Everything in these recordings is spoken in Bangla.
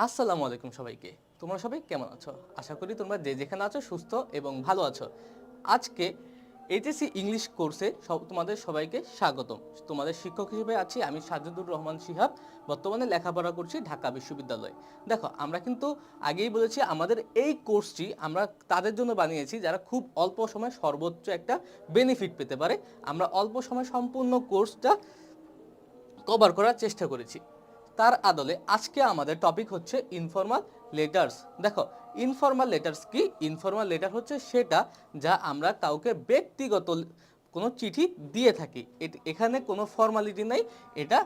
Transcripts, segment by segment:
আসসালামু আলাইকুম সবাইকে। তোমরা সবাই কেমন আছো? আশা করি তোমরা যে যেখানে আছো সুস্থ এবং ভালো আছো। আজকে এইচএসসি ইংলিশ কোর্সে তোমাদের সবাইকে স্বাগতম। তোমাদের শিক্ষক হিসেবে আছি আমি সাজ্জাদুর রহমান শিহাব। বর্তমানে লেখাপড়া করছি ঢাকা বিশ্ববিদ্যালয়ে। দেখো, আমরা কিন্তু আগেই বলেছি আমাদের এই কোর্সটি আমরা তাদের জন্য বানিয়েছি যারা খুব অল্প সময়ে সর্বোচ্চ একটা বেনিফিট পেতে পারে। আমরা অল্প সময় সম্পূর্ণ কোর্সটা কভার করার চেষ্টা করেছি। তার আদলে আজকে আমাদের টপিক হচ্ছে ইনফর্মাল লেটার্স। দেখো, ইনফর্মাল লেটার্স কি? ইনফর্মাল লেটার হচ্ছে সেটা যা আমরা কাউকে ব্যক্তিগত কোনো চিঠি দিয়ে থাকি। এখানে কোনো ফর্মালিটি নাই। এটা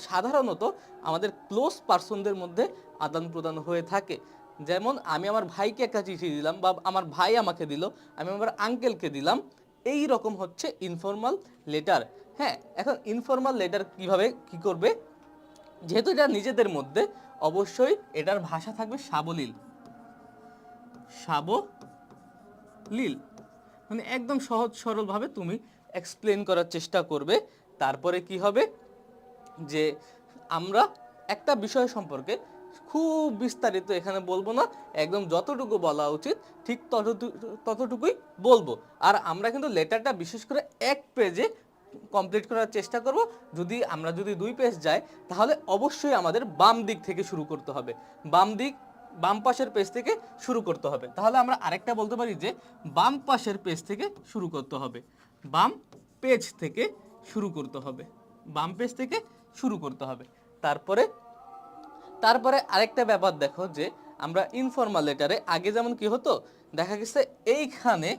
সাধারণত আমাদের ক্লোজ পার্সনদের মধ্যে আদান প্রদান হয়ে থাকে। যেমন আমি আমার ভাইকে একটা চিঠি দিলাম বা আমার ভাই আমাকে দিল, আমি আমার আঙ্কেলকে দিলাম। এই রকম হচ্ছে ইনফর্মাল লেটার। হ্যাঁ, এখন ইনফর্মাল লেটার কিভাবে কি করবে? যেহেতু এটা নিজেদের মধ্যে, অবশ্যই এটার ভাষা থাকবে সাবলীল। সাবলীল মানে একদম সহজ সরলভাবে তুমি এক্সপ্লেন করার চেষ্টা করবে। তারপরে কি হবে যে আমরা একটা বিষয় সম্পর্কে খুব বিস্তারিত এখানে বলবো না, একদম যতটুকু বলা উচিত ঠিক ততটুকুই বলবো। আর আমরা কিন্তু লেটারটা বিশেষ করে এক পেজে কমপ্লিট করার চেষ্টা করব। যদি 2 পেজ যায় তাহলে অবশ্যই আমাদের বাম দিক থেকে শুরু করতে হবে। বাম পাশের পেজ থেকে শুরু করতে হবে। তাহলে আমরা আরেকটা বলতে পারি যে বাম পাশের পেজ থেকে শুরু করতে হবে। বাম পেজ থেকে শুরু করতে হবে। বাম পেজ থেকে শুরু করতে হবে। তারপরে আরেকটা ব্যাপার দেখো যে আমরা ইনফর্মাল লেটারে আগে যেমন কি হতো, দেখা গেছে এইখানে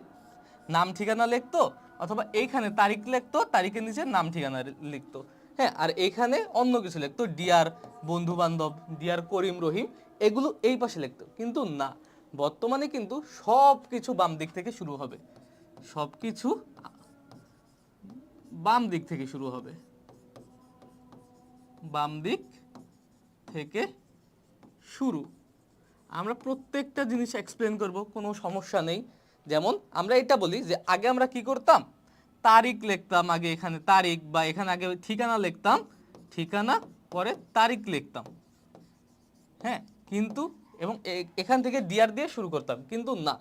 নাম ঠিকানা লিখতো অথবা এইখানে তারিখ লিখতো, তারিখের নিচে নাম ঠিকানা লিখতো। হ্যাঁ, আর এইখানে অন্য কিছু লিখতো, ডিয়ার বন্ধু বান্ধব, ডিয়ার করিম রহিম, এগুলো এই পাশে লিখতো। কিন্তু না, বর্তমানে কিন্তু সব কিছু বাম দিক থেকে শুরু হবে। সব কিছু বাম দিক থেকে শুরু হবে। বাম দিক থেকে শুরু। আমরা প্রত্যেকটা জিনিস এক্সপ্লেন করব, কোনো সমস্যা নেই। যেমন আমরা এটা বলি যে আগে আমরা কি করতাম, তারিখ লিখতাম, আগে এখানে তারিখ বা এখানে আগে ঠিকানা লিখতাম, ঠিকানা পরে তারিখ লিখতাম। হ্যাঁ, কিন্তু এবং এখান থেকে ডিয়ার দিয়ে শুরু করতাম। কিন্তু না,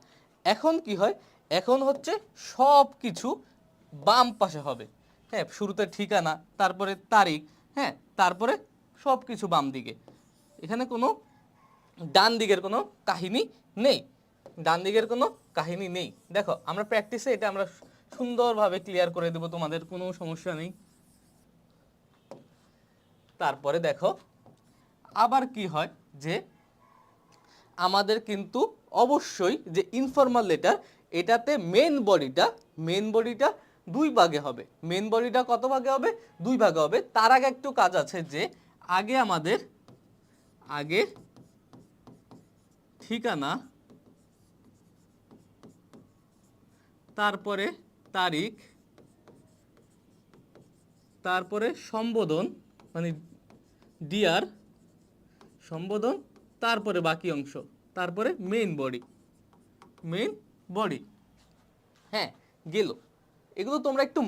এখন কি হয়, এখন হচ্ছে সব কিছু বাম পাশে হবে। হ্যাঁ, শুরুতে ঠিকানা, তারপরে তারিখ, হ্যাঁ, তারপরে সব কিছু বাম দিকে। এখানে কোনো ডান দিকের কোনো কাহিনী নেই। ডান দিকের কোনো কাহিনী নেই। দেখো, আমরা প্র্যাকটিসে এটা আমরা সুন্দরভাবে ক্লিয়ার করে দেব, তোমাদের কোনো সমস্যা নেই। তারপরে দেখো আবার কি হয় যে আমাদের কিন্তু অবশ্যই যে ইনফর্মাল লেটার, এটাতে মেন বডিটা 2 ভাগে হবে। মেন বডিটা কত ভাগে হবে? 2 ভাগে হবে। তার আগে একটু কাজ আছে যে আগে ঠিকানা, তারপরে তারিখ, তারপরে সম্বোধন মানে ডিয়ার সম্বোধন, তারপরে বাকি অংশ, তারপরে মেইন বডি। হ্যাঁ, গেল। এগুলো তোমরা একটু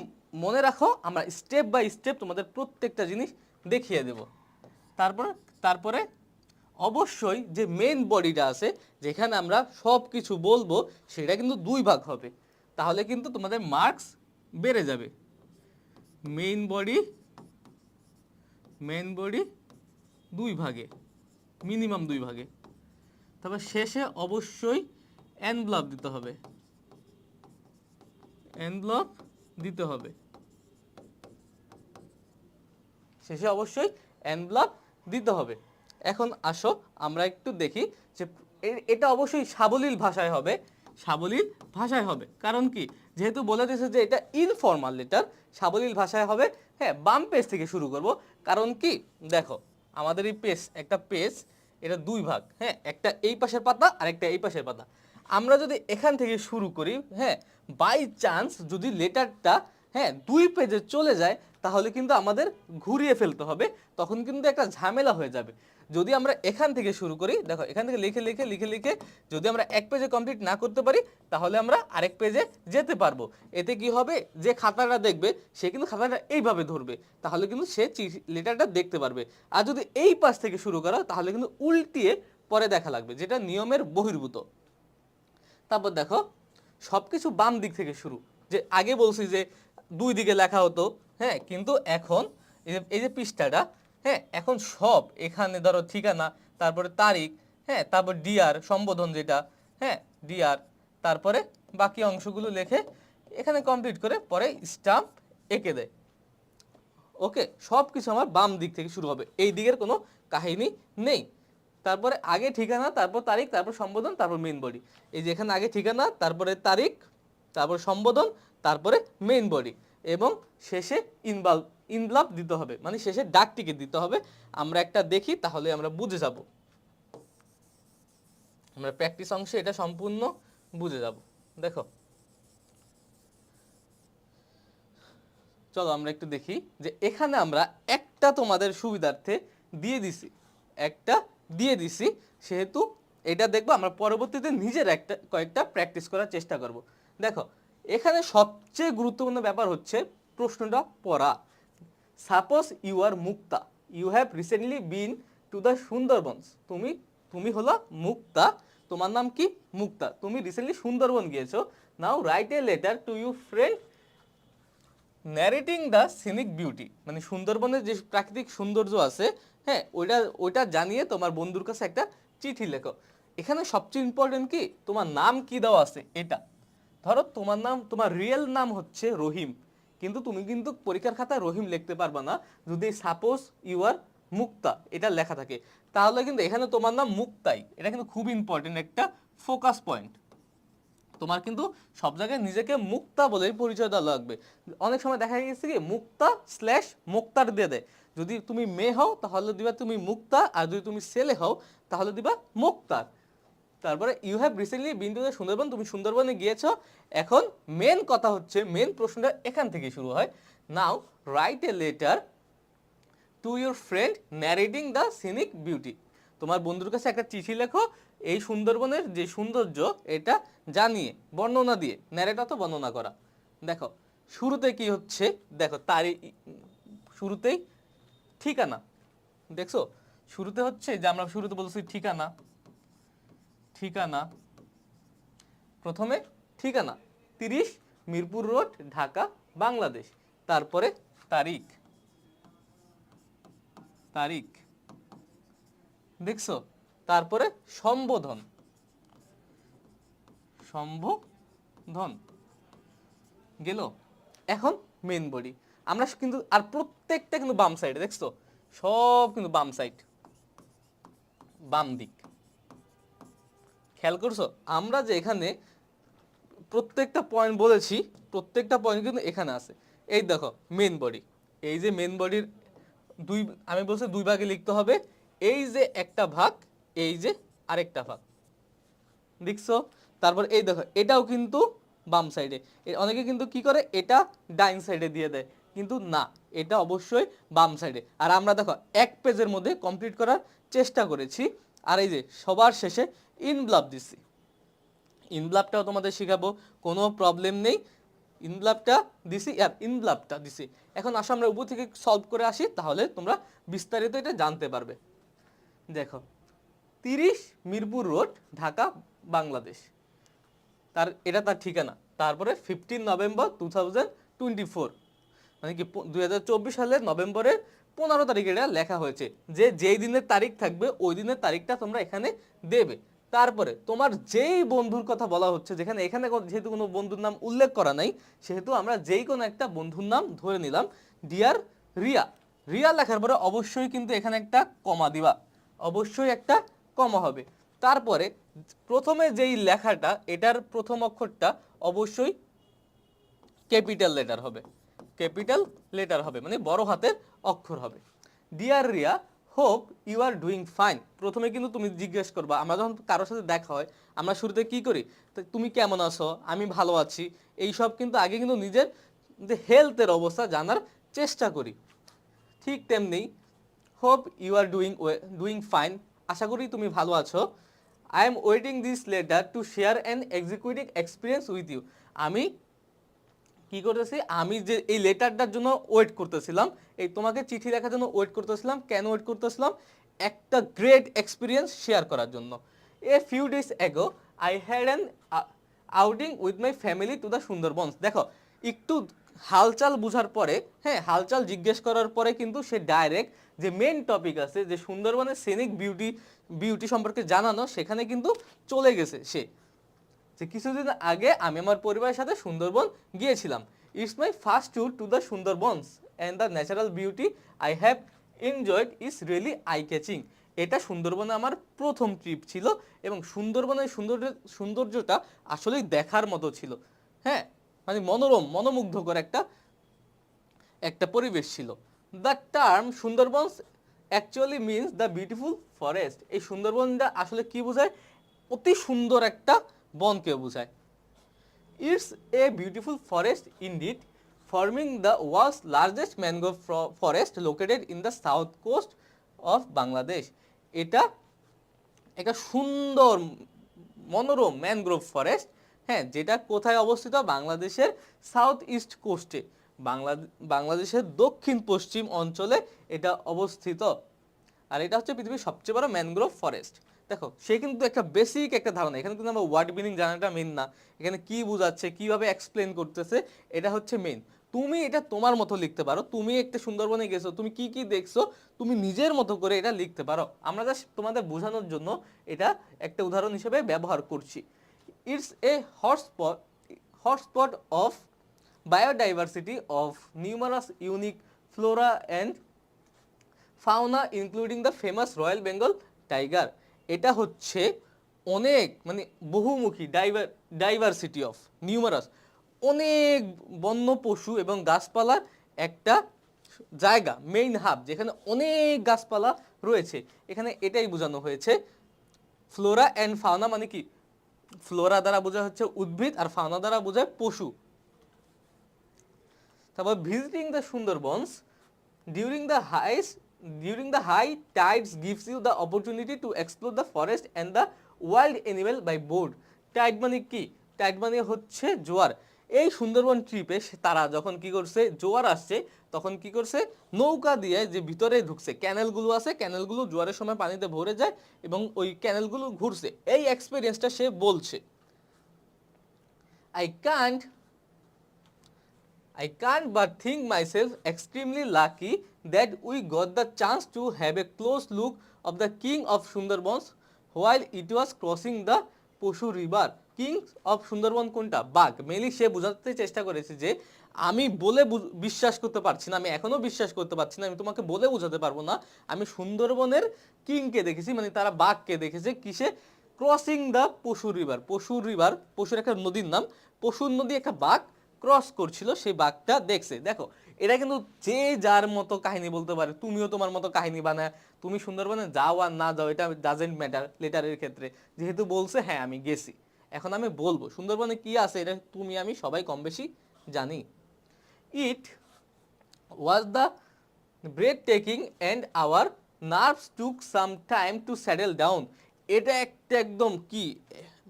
মনে রাখো, আমরা স্টেপ বাই স্টেপ তোমাদের প্রত্যেকটা জিনিস দেখিয়ে দেব। তারপরে অবশ্যই যে মেইন বডিটা আছে, যেখানে আমরা সব কিছু বলবো, সেটা কিন্তু 2 ভাগ হবে। তাহলে কিন্তু তোমাদের মার্কস বেড়ে যাবে। মেইন বডি 2 ভাগে, মিনিমাম 2 ভাগে। তবে শেষে অবশ্যই এনভেলপ দিতে হবে। শেষে অবশ্যই এনভেলপ দিতে হবে। এখন আসো আমরা একটু দেখি যে এটা অবশ্যই সাবলীল ভাষায় হবে। কারণ কি, যেহেতু বলে দিয়েছে যে এটা ইনফর্মাল লেটার, সাবলীল ভাষায় হবে। হ্যাঁ, বাম পেজ থেকে শুরু করব। কারণ কি, দেখো আমাদের এই একটা পেজ, এটা 2 ভাগ। হ্যাঁ, একটা এই পাশের পাতা আর একটা এই পাশের পাতা। আমরা যদি এখান থেকে শুরু করি, হ্যাঁ, বাই চান্স যদি লেটারটা, হ্যাঁ 2 পেজে চলে যায় তাহলে কিন্তু আমাদের ঘুরিয়ে ফেলতে হবে, তখন কিন্তু একটা ঝামেলা হয়ে যাবে। যদি আমরা এখান থেকে শুরু করি, দেখো এখান থেকে লিখে লিখে লিখে লিখে যদি আমরা এক পেজে কমপ্লিট না করতে পারি তাহলে আমরা আরেক পেজে যেতে পারবো। এতে কি হবে, যে খাতাটা দেখবে সে কিন্তু খাতাটা এইভাবে ধরবে, তাহলে কিন্তু সে লেটারটা দেখতে পারবে। আর যদি এই পাশ থেকে শুরু করো তাহলে কিন্তু উল্টিয়ে পরে দেখা লাগবে, যেটা নিয়মের বহির্ভূত। তারপর দেখো সবকিছু বাম দিক থেকে শুরু, যে আগে বলছি যে 2 দিকে লেখা হতো, হ্যাঁ কিন্তু এখন এই যে পৃষ্ঠাটা, হ্যাঁ এখন সব এখানে ধরো ঠিকানা, তারপরে তারিখ, হ্যাঁ তারপর ডিআর সম্বোধন যেটা, হ্যাঁ ডিআর, তারপরে বাকি অংশগুলো লেখে এখানে কমপ্লিট করে পরে স্টাম্প এঁকে দেয়। ওকে, সব কিছু আমার বাম দিক থেকে শুরু হবে, এই দিকের কোনো কাহিনী নেই। তারপরে আগে ঠিকানা, তারপর তারিখ, তারপর সম্বোধন, তারপর মেইন বডি। এই যে এখানে আগে ঠিকানা, তারপরে তারিখ, তারপর সম্বোধন, তারপরে মেইন বডি, এবং শেষে ইনভলভ দিতে হবে, মানে শেষে ডাক টিকিট দিতে হবে। আমরা একটা দেখি তাহলে আমরা বুঝে যাব, আমরা প্র্যাকটিস অংশে এটা সম্পূর্ণ বুঝে যাব। দেখো চলো আমরা একটু দেখি যে এখানে আমরা একটা তোমাদের সুবিধার্থে দিয়ে দিছি, সেহেতু এটা দেখবো, আমরা পরবর্তীতে নিজের কয়েকটা প্র্যাকটিস করার চেষ্টা করব। দেখো এখানে সবচেয়ে গুরুত্বপূর্ণ ব্যাপার হচ্ছে প্রশ্নটা পড়া। Suppose you are Mukta, you have recently been to the Sundarbans. তুমি হলো মুক্তা, তোমার নাম কি মুক্তা, তুমি রিসেন্টলি সুন্দরবন গিয়েছো। Now write a letter to your friend narrating the scenic beauty, মানে সুন্দরবনের যে প্রাকৃতিক সৌন্দর্য আছে, হ্যাঁ ওইটা জানিয়ে তোমার বন্ধুর কাছে একটা চিঠি লেখো। এখানে সবচেয়ে ইম্পর্টেন্ট কি, তোমার নাম কি দেওয়া আছে এটা। ধরো তোমার নাম, তোমার রিয়েল নাম হচ্ছে রহিম, কিন্তু তুমি কিন্তু পরীক্ষার খাতায় রহিম লিখতে পারবা না যদি সাপোজ ইউ আর মুক্তা এটা লেখা থাকে, তাহলে কিন্তু এখানে তোমার নাম মুক্তাই, এটা কিন্তু খুব ইম্পর্টেন্ট একটা ফোকাস পয়েন্ট। তোমার কিন্তু সব জায়গায় নিজেকে মুক্তা বলেই পরিচয় দেওয়া লাগবে। অনেক সময় দেখা গেছে কি মুক্তা স্ল্যাশ মুক্তার দিয়ে দেয়, যদি তুমি মেয়ে হও তাহলে দিবা তুমি মুক্তা, আর যদি তুমি ছেলে হও তাহলে দিবা মুক্তার। তারপরে you have recently been to the Sundarban, তুমি সুন্দরবনে গিয়েছো। এখন মেন কথা হচ্ছে, মেন প্রশ্নটা এখান থেকে শুরু হয়। Now write a letter to your friend narrating the scenic beauty, তোমার বন্ধুর কাছে একটা চিঠি লেখো এই সুন্দরবনের যে সৌন্দর্য এটা জানিয়ে, বর্ণনা দিয়ে, ন্যারেট তো বর্ণনা করা। দেখো শুরুতে কি হচ্ছে, দেখো তারিখ, শুরুতেই ঠিকানা, দেখছো শুরুতে হচ্ছে যে আমরা শুরুতে বলছি ঠিকানা, ঠিকানা প্রথমে ঠিকানা 30 মিরপুর রোড, ঢাকা, বাংলাদেশ। তারপরে তারিখ, তারিখ দেখছো, তারপরে সম্বোধন, সম্বোধন গেল। এখন মেন বডি, আমরা কিন্তু আর প্রত্যেকটা কিন্তু বাম সাইডে, দেখছো সব কিন্তু বাম সাইড, বাম দিক। খেয়াল করছো আমরা যে এখানে প্রত্যেকটা পয়েন্ট বলেছি, প্রত্যেকটা পয়েন্ট কিন্তু এখানে আছে। এই দেখো মেন বডি, এই যে মেন বডির আমি বলছি 2 ভাগে লিখতে হবে, এই যে একটা ভাগ, এই যে আরেকটা ভাগ, দেখছো। তারপর এই দেখো এটাও কিন্তু বাম সাইডে, অনেকে কিন্তু কি করে এটা ডাইন সাইডে দিয়ে দেয়, কিন্তু না, এটা অবশ্যই বাম সাইডে। আর আমরা দেখো এক পেজের মধ্যে কমপ্লিট করার চেষ্টা করেছি। আর এই যে সবার শেষে ইনভলভ দিচ্ছি, ইনভলভটাও তোমাদের শেখাবো, কোনো প্রবলেম নেই। ইনভলভটা দিছি আর ইনভলভটা দিছি। এখন আসো আমরা উপর থেকে সলভ করে আসি, তাহলে তোমরা বিস্তারিত এটা জানতে পারবে। দেখো 30 মিরপুর রোড, ঢাকা, বাংলাদেশ, এটা তার ঠিকানা। তারপরে 15 নভেম্বর 2024, মানে কি 2024 সালের নভেম্বরের 15 তারিখে এটা লেখা হয়েছে, যে যেই দিনের তারিখ থাকবে ওই দিনের তারিখটা তোমরা এখানে দেবে। তারপরে তোমার যেই বন্ধুর কথা বলা হচ্ছে, এখানে যেহেতু কোনো বন্ধুর নাম উল্লেখ করা নাই, সেহেতু আমরা যেই কোনো একটা বন্ধুর নাম ধরে নিলাম, ডিয়ার রিয়া। রিয়া লেখার পরে অবশ্যই কিন্তু এখানে একটা কমা দিবা, অবশ্যই একটা কমা হবে। তারপরে প্রথমে যেই লেখাটা, এটার প্রথম অক্ষরটা অবশ্যই ক্যাপিটাল লেটার হবে, ক্যাপিটাল লেটার হবে, মানে বড় হাতের অক্ষর হবে। Dear Riya, hope you are doing fine. প্রথমে কিন্তু তুমি জিজ্ঞেস করবা, আমরা যখন কারোর সাথে দেখা হয় আমরা শুরুতে কি করি, তুমি কেমন আছো, আমি ভালো আছি, এইসব কিন্তু আগে কিন্তু নিজের যে হেলথের অবস্থা জানার চেষ্টা করি। ঠিক তেমনি hope you are doing fine, আশা করি তুমি ভালো আছো। I am waiting this letter to share an executive experience with you. আমি কি করতেছি, আমি যে এই লেটারটার জন্য ওয়েট করতেছিলাম, এই তোমাকে চিঠি লেখার জন্য ওয়েট করতেছিলাম। কেন ওয়েট করতেছিলাম? একটা গ্রেট এক্সপিরিয়েন্স শেয়ার করার জন্য। A few days ago I had an outing with my family two the Sundarbans. দেখো, একটু হালচাল বুঝার পরে, হ্যাঁ হালচাল জিজ্ঞেস করার পরে কিন্তু সে ডাইরেক্ট যে মেন টপিক আছে, যে সুন্দরবনের সিনিক বিউটি সম্পর্কে জানানো, সেখানে কিন্তু চলে গেছে সে। যে কিছুদিন আগে আমি আমার পরিবারের সাথে সুন্দরবন গিয়েছিলাম। It's my first tour to the Sundarbans and the natural beauty I have enjoyed is really eye catching. এটা সুন্দরবনে আমার প্রথম ট্রিপ ছিল এবং সুন্দরবনের সৌন্দর্যটা আসলেই দেখার মতো ছিল। হ্যাঁ, মানে মনোমুগ্ধকর একটা পরিবেশ ছিল। The term Sundarbans actually means the beautiful forest. এই সুন্দরবনটা আসলে কি বোঝায়? অতি সুন্দর একটা বনকে বোঝায়। It's a beautiful forest indeed, forming the world's largest mangrove forest located in the south coast of Bangladesh. এটা একটা সুন্দর মনোরম ম্যানগ্রোভ ফরেস্ট, হ্যাঁ, যেটা কোথায় অবস্থিত? বাংলাদেশের সাউথ ইস্ট কোস্টে, বাংলাদেশের দক্ষিণ পশ্চিম অঞ্চলে এটা অবস্থিত। আর এটা হচ্ছে পৃথিবীর সবচেয়ে বড় ম্যানগ্রোভ ফরেস্ট। দেখো, সে কিন্তু একটা বেসিক একটা ধারণা, এখানে কিন্তু আমরা ওয়ার্ড মিনিং জানাটা মেন না, এখানে কি বোঝাচ্ছে, কিভাবে এক্সপ্লেন করতেছে, এটা হচ্ছে মেন। তুমি এটা তোমার মতো লিখতে পারো, তুমি একটা সুন্দরবনে গেছো, তুমি কি কি দেখছো, তুমি নিজের মতো করে এটা লিখতে পারো। আমরা জাস্ট তোমাদের বোঝানোর জন্য এটা একটা উদাহরণ হিসেবে ব্যবহার করছি। It's a hotspot of biodiversity of numerous unique flora and fauna including the famous Royal Bengal tiger. এটা হচ্ছে অনেক মানে বহুমুখী ডাইভার্সিটি অফ নিউমারাস, অনেক বন্য পশু এবং গাছপালার একটা জায়গা, মেইন হাব, যেখানে অনেক গাছপালা রয়েছে। এখানে এটাই বোঝানো হয়েছে। ফ্লোরা অ্যান্ড ফাউনা মানে কি? ফ্লোরা দ্বারা বোঝা হচ্ছে উদ্ভিদ আর ফাউনা দ্বারা বোঝায় পশু। তারপর visiting the Sundarbans during the high tides gives you the opportunity to explore the forest and the wild animal by boat. Tide মানে কি? টাইড মানে হচ্ছে জোয়ার। এই সুন্দরবন ট্রিপে তারা যখন কি করছে, জোয়ার আসছে, তখন কি করছে, নৌকা দিয়ে যে ভিতরে ঢুকছে, ক্যানেলগুলো আছে, ক্যানেলগুলো জোয়ারের সময় পানিতে ভরে যায় এবং ওই ক্যানেলগুলো ঘুরছে। এই এক্সপিরিয়েন্সটা সে বলছে। I can't but think myself extremely lucky that we got the chance to have a close look of the king of Sundarbans while it was crossing the Poshu river. King of Sundarban কোনটা? বাঘ। মেনলি সে বোঝাতে চেষ্টা করেছে যে আমি বলে বিশ্বাস করতে পারছি না, আমি এখনো বিশ্বাস করতে পারছি না, আমি তোমাকে বলে বোঝাতে পারবো না, আমি সুন্দরবনের কিংকে দেখেছি, মানে তারা বাঘকে দেখেছে কিসে? ক্রসিং দ্য পশু রিভার। পশুর একটা নদীর নাম, পশুর নদী, একটা বাঘ ক্রস করছিল, সেই বাঘটা দেখছে। দেখো, এটা কিন্তু যে যার মতো কাহিনী বলতে পারে, তুমিও তোমার মতো কাহিনী বানায়, তুমি সুন্দরবনে যাও আর না যাও এটা ডাজেন্ট ম্যাটার লেটারের ক্ষেত্রে। যেহেতু বলছে হ্যাঁ আমি গেছি, এখন আমি বলবো সুন্দরবনে কি আছে, এটা তুমি আমি সবাই কম বেশি জানি। It was the breathtaking and our nerves took some time to settle down. এটা একটা একদম কি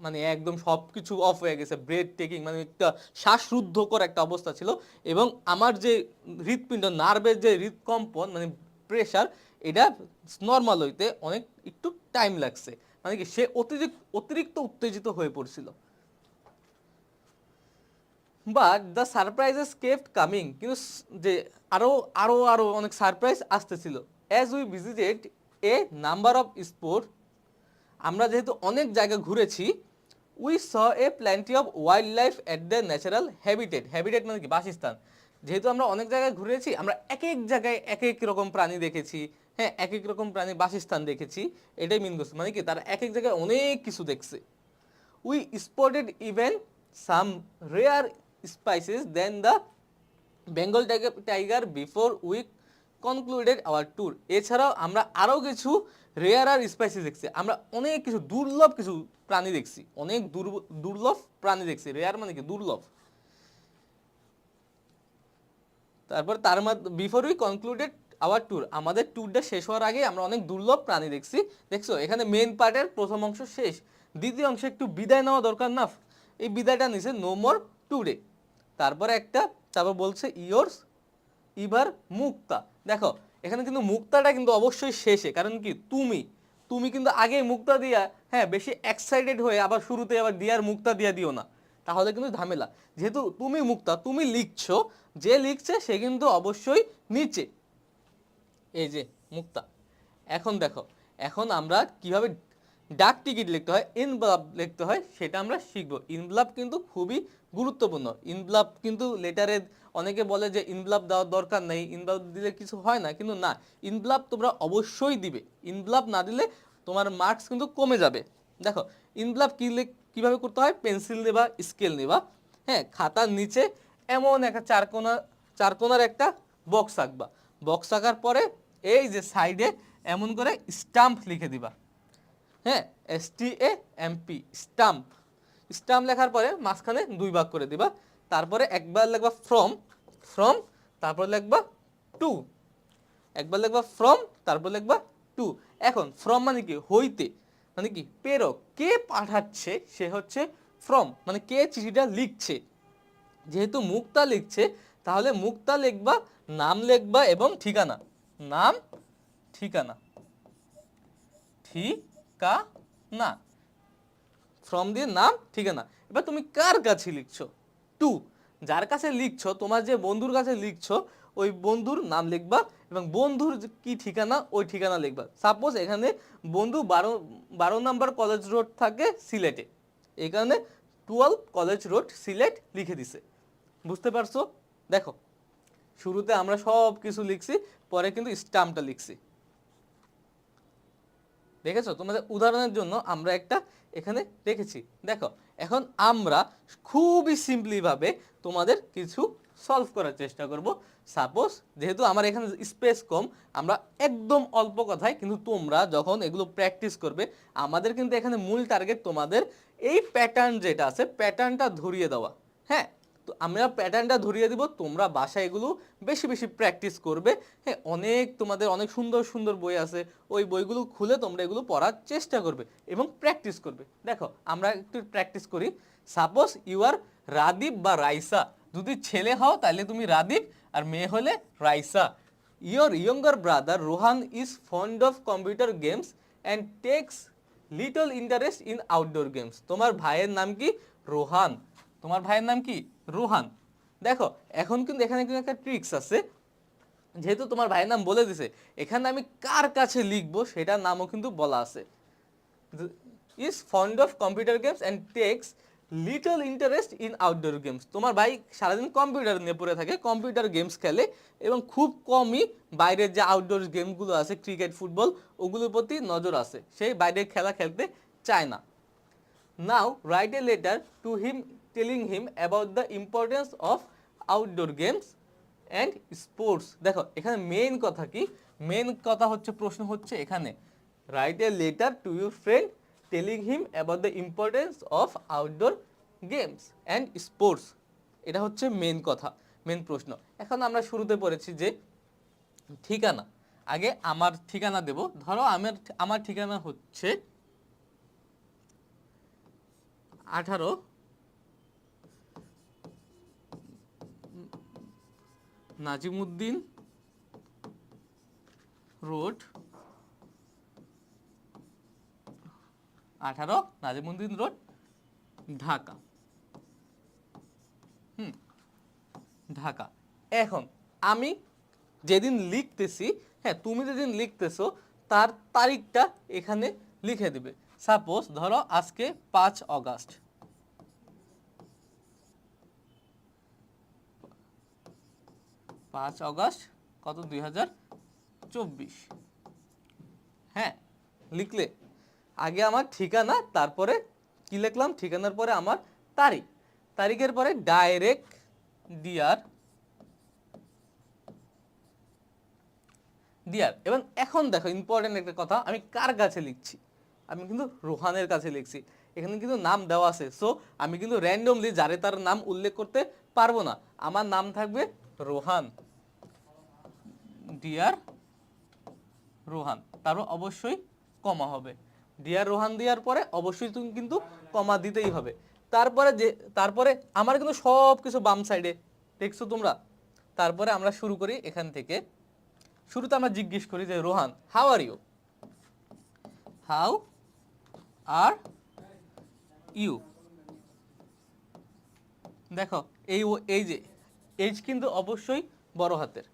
মানে একদম সবকিছু অফ হয়ে গেছে, ব্রেথ টেকিং মানে একটা শ্বাসরুদ্ধকর একটা অবস্থা ছিল এবং আমার যে হৃৎপিণ্ড, নার্ভের যে হৃদকম্পন মানে প্রেশার, এটা নর্মাল হইতে অনেক একটু টাইম লাগছে। মানে কি, সে অতিরিক্ত উত্তেজিত হয়ে পড়ছিল। But the surprises kept coming, কিন্তু যে আরো আরো আরো অনেক সারপ্রাইজ আসতেছিল। As we visited A number of spot, আমরা যেহেতু অনেক জায়গা ঘুরেছি, we saw A plenty of wild life at the natural habitat মানে কি? বাসস্থান। যেহেতু আমরা অনেক জায়গায় ঘুরেছি, আমরা এক এক জায়গায় এক এক রকম প্রাণী দেখেছি, হ্যাঁ, এক এক রকম প্রাণী বাসস্থান দেখেছি, এটাই মিন করছে। মানে কি, তারা এক এক জায়গায় অনেক কিছু দেখছে। We spotted even some rare spices then the Bengal tiger before we concluded our tour. এছাড়াও আমরা আরও কিছু রেয়ার আর স্পাইসি দেখছি, আমরা অনেক কিছু দুর্লভ কিছু প্রাণী দেখছি, অনেক দুর্লভ প্রাণী দেখছি। রেয়ার মানে কি? দুর্লভ। তারপর তার before we concluded our tour, আমাদের ট্যুরটা শেষ হওয়ার আগে আমরা অনেক দুর্লভ প্রাণী দেখছি। দেখছো এখানে মেইন পার্টের প্রথম অংশ শেষ, দ্বিতীয় অংশে একটু বিদায় নেওয়া দরকার না, এই বিদায়টা নিছে নো মোর টুডে। তারপরে তারপর বলছে ইয়োর্স ইভার মুক্তা। দেখো এখানে কিন্তু মুক্তাটা কিন্তু অবশ্যই শেষে, কারণ কি তুমি কিন্তু আগে মুক্তা দিয়া, হ্যাঁ, বেশি এক্সাইটেড হয়ে আবার শুরুতে আবার দিয়ার মুক্তা দিয়া দিও না, তাহলে কিন্তু ঝামেলা। যেহেতু তুমি মুক্তা, তুমি লিখছো, যে লিখছে সে কিন্তু অবশ্যই নিচে, এই যে মুক্তা। এখন দেখো, এখন আমরা কিভাবে ডাক টিকিট লিখতে হয়, ইনভলভ লিখতে হয়, সেটা আমরা শিখবো। ইনভলভ কিন্তু খুবই গুরুত্বপূর্ণ। ইনভলভ কিন্তু লেটারে অনেকে বলে যে ইনভলভ দেওয়ার দরকার নেই, ইনভলভ দিলে কিছু হয় না, কিন্তু না, ইনভলভ তোমরা অবশ্যই দিবে। ইনভলভ না দিলে তোমার মার্কস কিন্তু কমে যাবে। দেখো ইনভলভ কিভাবে করতে হয়, পেন্সিল নেবা, স্কেল নেবা, হ্যাঁ, খাতার নিচে এমন একটা চারকোনার একটা বক্স আঁকবা। বক্স আঁকার পরে এই যে সাইডে এমন করে স্টাম্প লিখে দিবা, হ্যাঁ, STAMP, স্টাম্প। স্টাম্প লেখার পরে মাঝখানে 2 ভাগ করে দিবা। তারপরে একবার লিখবা ফ্রম, তারপর লিখবা টু, একবার লিখবা ফ্রম, তারপর লিখবা টু। এখন ফ্রম মানে কি, হইতে, মানে কি প্রেরক, কে পাঠাচ্ছে সে হচ্ছে ফ্রম, মানে কে চিঠিটা লিখছে। যেহেতু মুক্তা লিখছে, তাহলে মুক্তা লিখবা, নাম লিখবা এবং ঠিকানা, নাম ঠিকানা, ঠিকানা, ফ্রম দিয়ে নাম ঠিকানা। এবার তুমি কার কাছে লিখছো, টু, যার কাছে লিখছো, তোমার যে বন্ধুর কাছে লিখছো, ওই বন্ধুর নাম লিখবা এবং বন্ধুর কি ঠিকানা ওই ঠিকানা লিখবা। সাপোজ এখানে বন্ধু 12 নম্বর কলেজ রোড থাকে সিলেটে, এখানে 12 কলেজ রোড সিলেট লিখে দিছে। বুঝতে পারছো? দেখো শুরুতে আমরা সব কিছু লিখছি, পরে কিন্তু স্টাম্পটা লিখছি। দেখেছো? তোমাদের উদাহরণের জন্য আমরা একটা এখানে রেখেছি। দেখো এখন আমরা খুবই সিম্পলি ভাবে তোমাদের কিছু সলভ করার চেষ্টা করব। সাপোজ যেহেতু আমার এখানে স্পেস কম, আমরা একদম অল্প কথায়, কিন্তু তোমরা যখন এগুলো প্র্যাকটিস করবে, আমাদের কিন্তু এখানে মূল টার্গেট তোমাদের এই প্যাটার্ন যেটা আছে, প্যাটার্নটা ধরিয়ে দেওয়া। হ্যাঁ, তো আমরা প্যাটার্নটা ধরিয়ে দিব, তোমরা বাসায় এগুলো বেশি বেশি প্র্যাকটিস করবে। হ্যাঁ, তোমাদের অনেক সুন্দর সুন্দর বই আছে, ওই বইগুলো খুলে তোমরা এগুলো পড়ার চেষ্টা করবে এবং প্র্যাকটিস করবে। দেখো আমরা একটু প্র্যাকটিস করি। সাপোজ ইউ আর রাদীপ বা রাইসা, যদি ছেলে হও তাহলে তুমি রাদীপ, আর মেয়ে হলে Raisa. Your younger brother Rohan is fond of computer games and takes little interest in outdoor games. তোমার ভাইয়ের নাম কি? রোহান। তোমার ভাইয়ের নাম কি? রোহান। দেখো এখন কিন্তু এখানে কিন্তু একটা ট্রিক্স আছে, যেহেতু তোমার ভাইয়ের নাম বলে দিছে, এখানে আমি কার কাছে লিখবো সেটার নামও কিন্তু বলা আছে। Is fond of computer games and takes little interest in outdoor games. তোমার ভাই সারাদিন কম্পিউটার নিয়ে পড়ে থাকে, কম্পিউটার গেমস খেলে এবং খুব কমই বাইরের যে আউটডোর গেমগুলো আছে, ক্রিকেট, ফুটবল, ওগুলোর প্রতি নজর আছে, সেই বাইরের খেলা খেলতে চায় না। Now write a letter to him telling him about the importance of outdoor games and sports. দেখো এখানে মেইন কথা কি, মেইন কথা হচ্ছে, প্রশ্ন হচ্ছে এখানে right a letter to your friend telling him about the importance of outdoor games and sports. এটা হচ্ছে মেইন কথা, মেইন প্রশ্ন। এখন আমরা শুরুতে পড়েছি যে ঠিকানা, আগে আমার ঠিকানা দেব। ধরো আমার ঠিকানা হচ্ছে 18 নাজিমুদ্দিন রোড, 18 নাজিমুদ্দিন রোড, ঢাকা। ঢাকা। এখন আমি যেদিন লিখতেছি, হ্যাঁ, তুমি যেদিন লিখতেছো তার তারিখটা এখানে লিখে দিবে। সাপোজ ধরো আজকে 5 অগাস্ট, 5 অগাস্ট কত, 2024। হ্যাঁ, লিখলে আগে আমার ঠিকানা, তারপরে কি লিখলাম, ঠিকানার পরে আমার তারিখ, তারিখের পরে ডাইরেক্ট ডিয়ার। এবং এখন দেখো ইম্পর্টেন্ট একটা কথা, আমি কার কাছে লিখছি, আমি কিন্তু রোহানের কাছে লিখছি। এখানে কিন্তু নাম দেওয়া আছে, সো আমি কিন্তু র্যান্ডমলি যারে তার নাম উল্লেখ করতে পারবো না, আমার নাম থাকবে রোহান। ডিয়ার রোহান, তারপর অবশ্যই কমা হবে। ডিয়ার রোহান দেওয়ার পরে অবশ্যই তুমি কিন্তু কমা দিতেই হবে। তারপরে আমার কিন্তু সব কিছু বাম সাইডে দেখছো তোমরা। তারপরে আমরা শুরু করি এখান থেকে। শুরুতে আমরা জিজ্ঞেস করি যে Rohan, how are you, how are you. দেখো এই যে এইচ কিন্তু অবশ্যই বড় হাতের।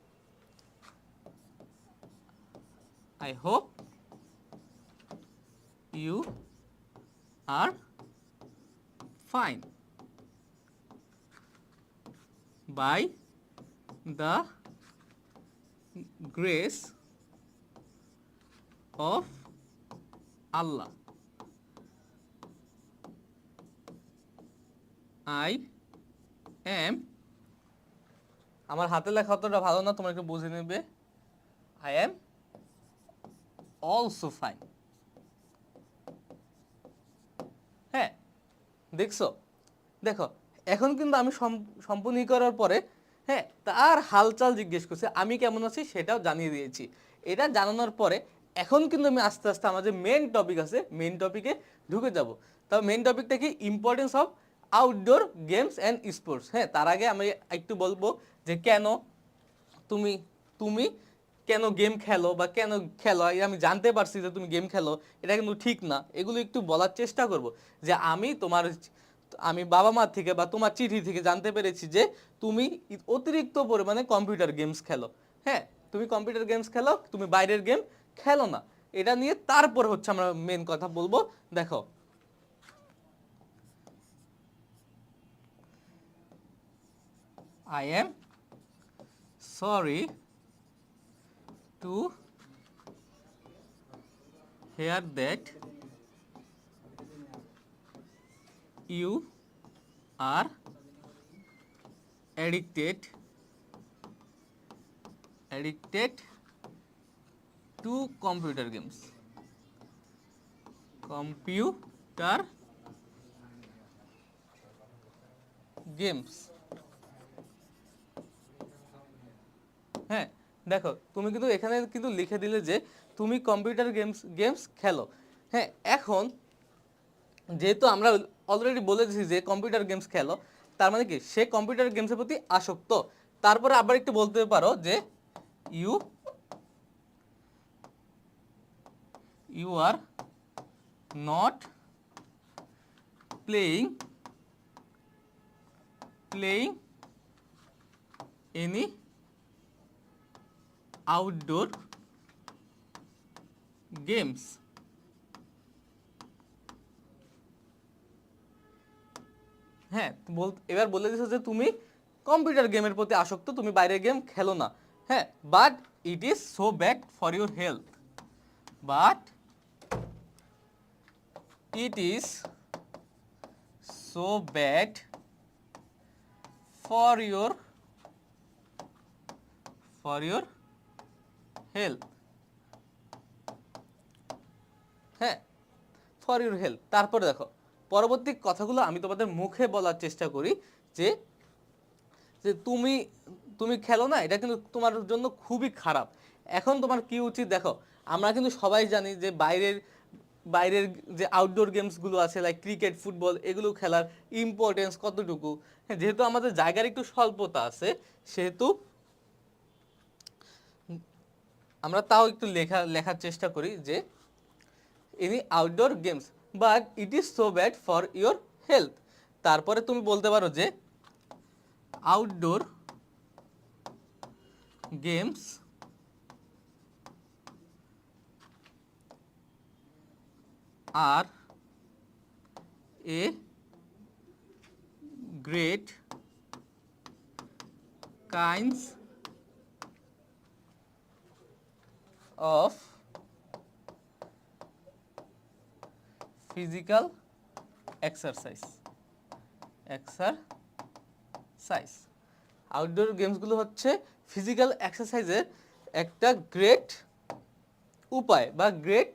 I hope you are fine by the grace of Allah I am, আমার হাতে লেখা অতটা ভালো না, তোমরা একটু বুঝে নেবে। I am also fine. হ্যাঁ, দেখছো? দেখো এখন কিন্তু আমি সম্পূর্ণ করার পরে হ্যাঁ তার হালচাল জিজ্ঞেস করছে, আমি কেমন আছি সেটাও জানিয়ে দিয়েছি। এটা জানানোর পরে এখন কিন্তু আমি আস্তে আস্তে আমার যে মেন টপিক আছে মেন টপিকে ঢুকে যাব। তবে মেন টপিকটা কি, importance of outdoor games and sports. হ্যাঁ, তার আগে আমি একটু বলবো যে কেন তুমি তুমি কেন গেম খেলো বা কেন খেলো, আমি জানতে পারছি যে তুমি গেম খেলো, এটা কিন্তু ঠিক না। এগুলো একটু বলার চেষ্টা করব যে আমি বাবা মার থেকে বা তোমার চিঠি থেকে জানতে পেরেছি যে তুমি অতিরিক্ত পরিমাণে কম্পিউটার গেমস খেলো। হ্যাঁ, তুমি কম্পিউটার গেমস খেলো, তুমি বাইরের গেম খেলো না। এটা নিয়ে তারপর হচ্ছে আমরা মেন কথা বলবো। দেখো I am sorry to hear that you are addicted to computer games. Computer games. হ্যাঁ, দেখো তুমি কিন্তু এখানে কিন্তু লিখে দিলে যে তুমি কম্পিউটার গেমস খেলো। হ্যাঁ, এখন যেহেতু আমরা অলরেডি বলে দিয়েছি যে কম্পিউটার গেমস খেলো, তার মানে কি সে কম্পিউটার গেমসের প্রতি আসক্ত। তারপরে আবার একটু বলতে পারো যে you are not playing any outdoor games. হ্যাঁ, এবার বলে দিছো যে তুমি কম্পিউটার গেমের প্রতি আসক্ত, তুমি বাইরের গেম খেলো না। হ্যাঁ, but it is so bad for your health, but it is so bad for your health. হ্যাঁ, ফর ইউর হেলথ। তারপরে দেখো পরবর্তী কথাগুলো আমি তোমাদের মুখে বলার চেষ্টা করি যে যে তুমি খেলো না, এটা কিন্তু তোমার জন্য খুবই খারাপ। এখন তোমার কি উচিত, দেখো আমরা কিন্তু সবাই জানি যে বাইরের যে আউটডোর গেমসগুলো আছে লাইক ক্রিকেট, ফুটবল, এগুলো খেলার ইম্পর্টেন্স কতটুকু। হ্যাঁ, যেহেতু আমাদের জায়গার একটু স্বল্পতা আছে সেহেতু আমরা তাও একটু লেখার চেষ্টা করি যে any outdoor games but it is so bad for your health. তারপরে তুমি বলতে পারো যে outdoor games are a great kinds of physical exercise. Outdoor গেমসগুলো হচ্ছে ফিজিক্যাল এক্সারসাইজের একটা গ্রেট উপায় বা গ্রেট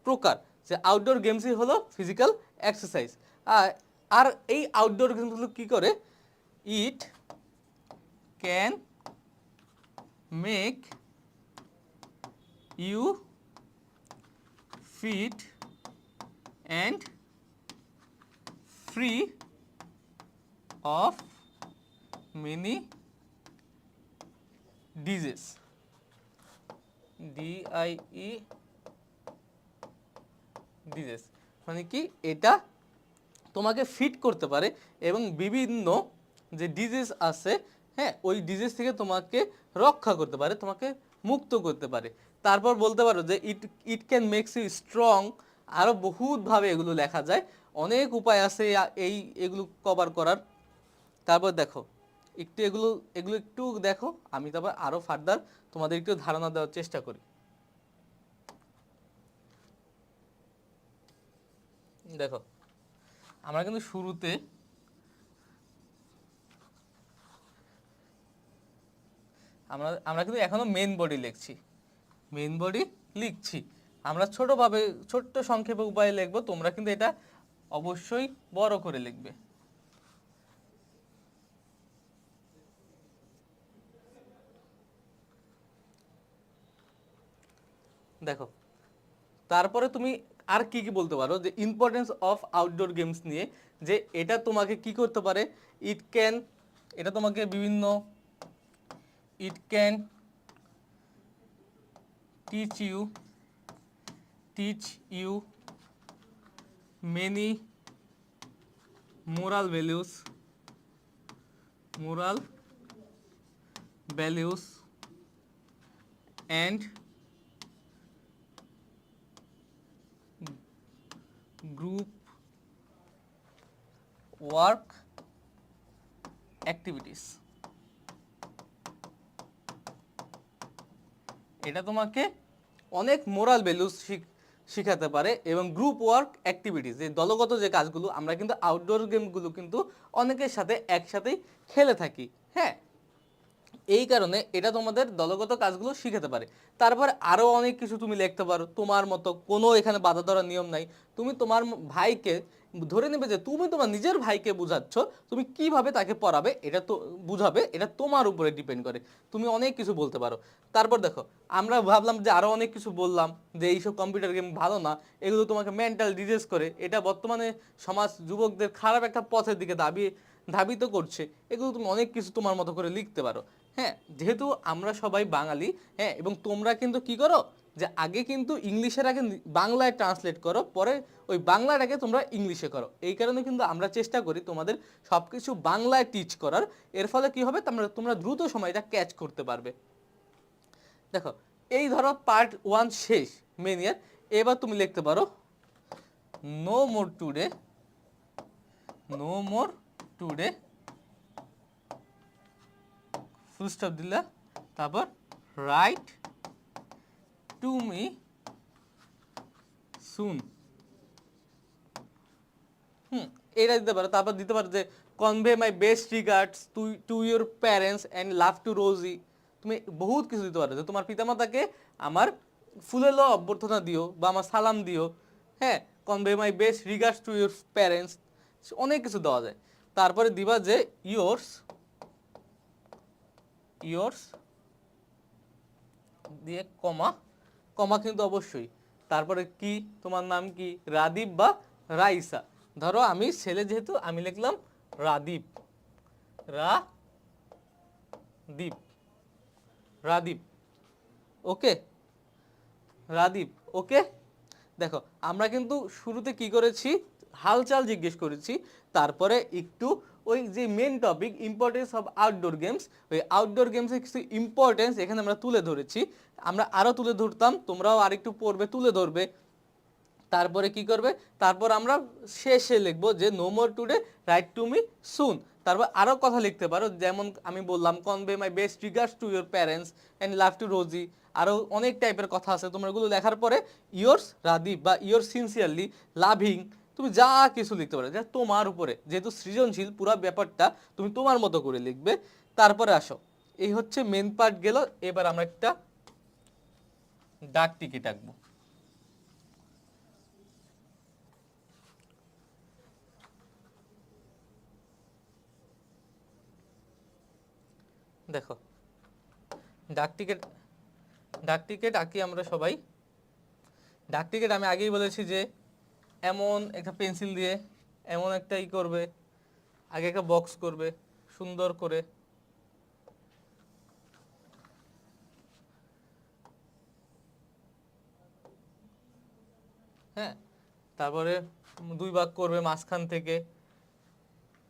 প্রকার। যে আউটডোর গেমসই হলো ফিজিক্যাল এক্সারসাইজ। আর এই আউটডোর গেমসগুলো কি করে, it can make you fit and free of many disease, ডিআইই ডিজিজ, মানে কি এটা তোমাকে ফিট করতে পারে এবং বিভিন্ন যে ডিজিজ আছে, হ্যাঁ, ওই ডিজিজ থেকে তোমাকে রক্ষা করতে পারে, তোমাকে মুক্ত করতে পারে। তারপর বলতে পারো যে it it can makes you strong. আরও বহুতভাবে এগুলো লেখা যায়, অনেক উপায় আছে এই এগুলো কভার করার। তারপর দেখো একটু এগুলো এগুলো একটু দেখো, আমি তারপর আরও ফার্দার তোমাদের একটু ধারণা দেওয়ার চেষ্টা করি। দেখো আমরা কিন্তু শুরুতে আমরা কিন্তু এখনো মেইন বডি লিখছি। আমরা ছোট্ট সংক্ষেপে উপায়ে লিখবো, তোমরা কিন্তু এটা অবশ্যই বড় করে লিখবে। দেখো তারপরে তুমি আর কি কি বলতে পারো যে ইম্পর্টেন্স অফ আউটডোর গেমস নিয়ে, যে এটা তোমাকে কি করতে পারে, এটা তোমাকে বিভিন্ন it can teach you many moral values and group work activities। এটা তোমাকে অনেক মোরাল ভ্যালুস শিখাতে পারে এবং গ্রুপ ওয়ার্ক অ্যাক্টিভিটিস, এই দলগত যে কাজগুলো আমরা কিন্তু আউটডোর গেমগুলো কিন্তু অনেকের সাথে একসাথেই খেলে থাকি, হ্যাঁ, এই কারণে এটা তোমাদের দলগত কাজগুলো শিখাতে পারে। তারপর আরও অনেক কিছু তুমি লিখতে পারো তোমার মতো, কোনো এখানে বাধা ধরার নিয়ম নাই। তুমি তোমার ভাইকে ধরে নেবে যে তুমি তোমার নিজের ভাইকে বুঝাচ্ছ, তুমি কিভাবে তাকে পড়াবে এটা তো বুঝাবে, এটা তোমার উপরে ডিপেন্ড করে, তুমি অনেক কিছু বলতে পারো। তারপর দেখো আমরা ভাবলাম যে আরও অনেক কিছু বললাম যে এইসব কম্পিউটার গেম ভালো না, এগুলো তোমাকে মেন্টাল ডিজিজ করে, এটা বর্তমানে সমাজ যুবকদের খারাপ একটা পথের দিকে ধাবিত করছে, এগুলো তুমি অনেক কিছু তোমার মতো করে লিখতে পারো। হ্যাঁ, যেহেতু আমরা সবাই বাঙালি, হ্যাঁ, এবং তোমরা কিন্তু কি করো যে আগে কিন্তু ইংলিশের আগে বাংলায় ট্রান্সলেট করো, পরে ওই বাংলাটাকে তোমরা ইংলিশে করো। এই কারণে কিন্তু আমরা চেষ্টা করি তোমাদের সব কিছু বাংলায় টিচ করার। এর ফলে কি হবে, তোমরা দ্রুত সময় এটা ক্যাচ করতে পারবে। দেখো এই ধরো পার্ট 1 শেষ মেন ইয়ার, এবার তুমি লিখতে পারো no more today full stop দিলা, তারপর রাইট টু মি সুন। এটা দিতে পারো। তারপর দিতে পারো যে convey my best regards to your parents and love to Rosy. তুমি বহুত কিছু দিতে পারো যে তোমার পিতামাতাকে আমার ফুলেলো অভ্যর্থনা দিও বা আমার সালাম দিও, হ্যাঁ, convey my best regards to your parents, অনেক কিছু দেওয়া যায়। তারপরে দিবা যে ইয়োর্স দিয়ে কমা কিন্তু অবশ্যই। তারপরে কি তোমার নাম কি, রাদীপ বা রাইসা। ধরো আমি ছেলে যেহেতু আমি লিখলাম রাদীপ, ওকে, রাদীপ, ওকে। দেখো আমরা কিন্তু শুরুতে কি করেছি, হালচাল জিজ্ঞেস করেছি, তারপরে একটু ওই যে main topic importance of outdoor games, ওই আউটডোর গেমসের কিছু ইম্পর্টেন্স এখানে আমরা তুলে ধরেছি। আমরা আরও তুলে ধরতাম, তোমরাও আরেকটু পড়বে, তুলে ধরবে। তারপরে কি করবে, তারপর আমরা শেষে লিখবো যে no more today write to me soon. তারপর আরও কথা লিখতে পারো, যেমন আমি বললাম convey my best regards to your parents and love to Rosy. আরও অনেক টাইপের কথা আছে, তোমরা এগুলো লেখার পরে ইয়োর্স রাদীপ বা ইয়োর সিনসিয়ারলি লাভিং, তুমি যা কিছু লিখতে পারো, যা তোমার উপরে, যেহেতু সৃজনশীল পুরো ব্যাপারটা তুমি তোমার মতো করে লিখবে। তারপরে আসো, এই হচ্ছে মেন পার্ট গেল। এবার আমরা একটা ডাক টিকিট আঁকবো। দেখো ডাক টিকিট ডাক টিকিট আঁকি আমরা সবাই। ডাক টিকিট আমি আগেই বলেছি যে এমন একটা পেন্সিল দিয়ে এমন একটা করবে, আগে একটা বক্স করবে সুন্দর করে, হ্যাঁ, তারপরে 2 ভাগ করবে মাঝখান থেকে,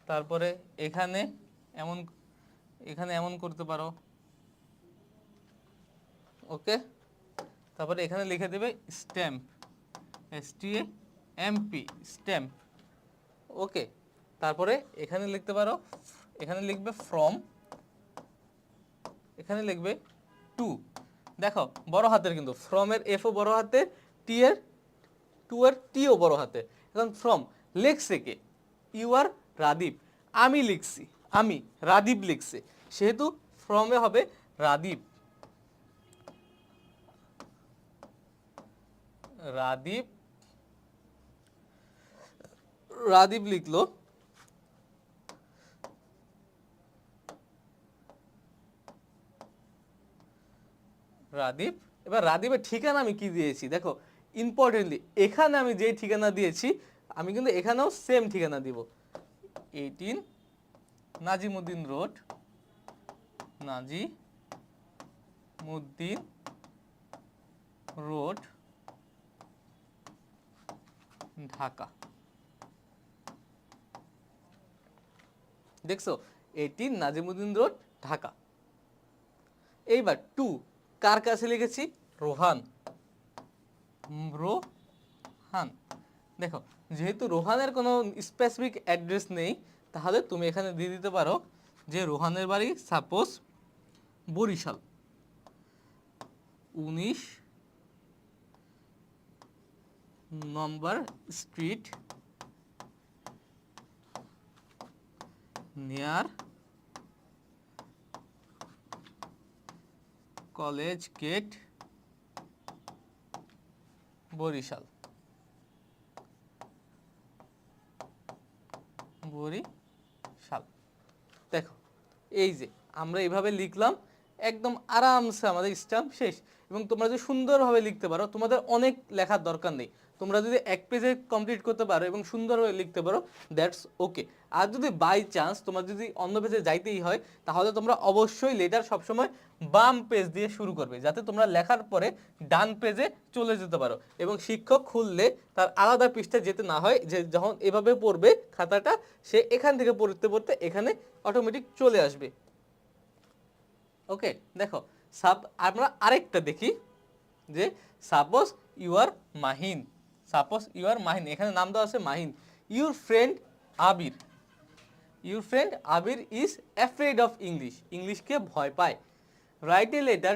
তারপরে এখানে এমন, এখানে এমন করতে পারো, ওকে। তারপরে এখানে লিখে দেবে স্ট্যাম্প, STAMP, স্ট্যাম্প, ওকে। তারপরে এখানে লিখতে পারো, এখানে লিখবে ফ্রম, এখানে লিখবে টু। দেখো বড় হাতের, কিন্তু ফ্রমের এফও বড় হাতের, টি এর টু এর টিও বড় হাতের। এখন ফ্রম লিখছে কে? ইউ আর রাদীপ, আমি লিখছি, আমি রাদীপ লিখছে, সেহেতু ফ্রমে হবে রাদীপ, রাদীপ, রাদীপ লিখলো। রাদীপ, এবার রাদীপের ঠিকানা আমি কি দিয়েছি দেখো, ইম্পর্টেন্টলি এখানে আমি যে ঠিকানা দিয়েছি আমি কিন্তু এখানেও সেম ঠিকানা দিব, 18 নাজিমুদ্দিন রোড, নাজিমুদ্দিন রোড, ঢাকা। দেখছো 18 নাজিমুদ্দিন রোড, ঢাকা। এইবার টু কার কাছে লিখেছি? রোহান, রোহান। দেখো যেহেতু রোহানের কোনো স্পেসিফিক অ্যাড্রেস নেই, তাহলে তুমি এখানে দিয়ে দিতে পারো যে রোহানের বাড়ি suppose Barishal, 19 number street, near college gate, Barishal, Barishal. দেখো এই যে আমরা এইভাবে লিখলাম, একদম আরামসে আমাদের স্ট্যাম্প শেষ। এবং তোমরা যদি সুন্দরভাবে লিখতে পারো, তোমাদের অনেক লেখার দরকার নেই, তোমরা যদি এক পেজে কমপ্লিট করতে পারো এবং সুন্দরভাবে লিখতে পারো, দ্যাটস ওকে। আর যদি বাই চান্স তোমার যদি অন্য পেজে যাইতেই হয়, তাহলে তোমরা অবশ্যই লেটার সবসময় বাম পেজ দিয়ে শুরু করবে, যাতে তোমরা লেখার পরে ডান পেজে চলে যেতে পারো এবং শিক্ষক খুললে তার আলাদা পৃষ্ঠায় যেতে না হয়, যে যখন এভাবে পড়বে খাতাটা, সে এখান থেকে পড়তে পড়তে এখানে অটোমেটিক চলে আসবে, ওকে। দেখো আমরা আরেকটা দেখি, যে suppose you are Mahin, suppose you are Mahin, এখানে নাম দেওয়া আছে Mahin. Your friend Abir, your friend Abir is afraid of English, ইংলিশকে ভয় পায়। Write a letter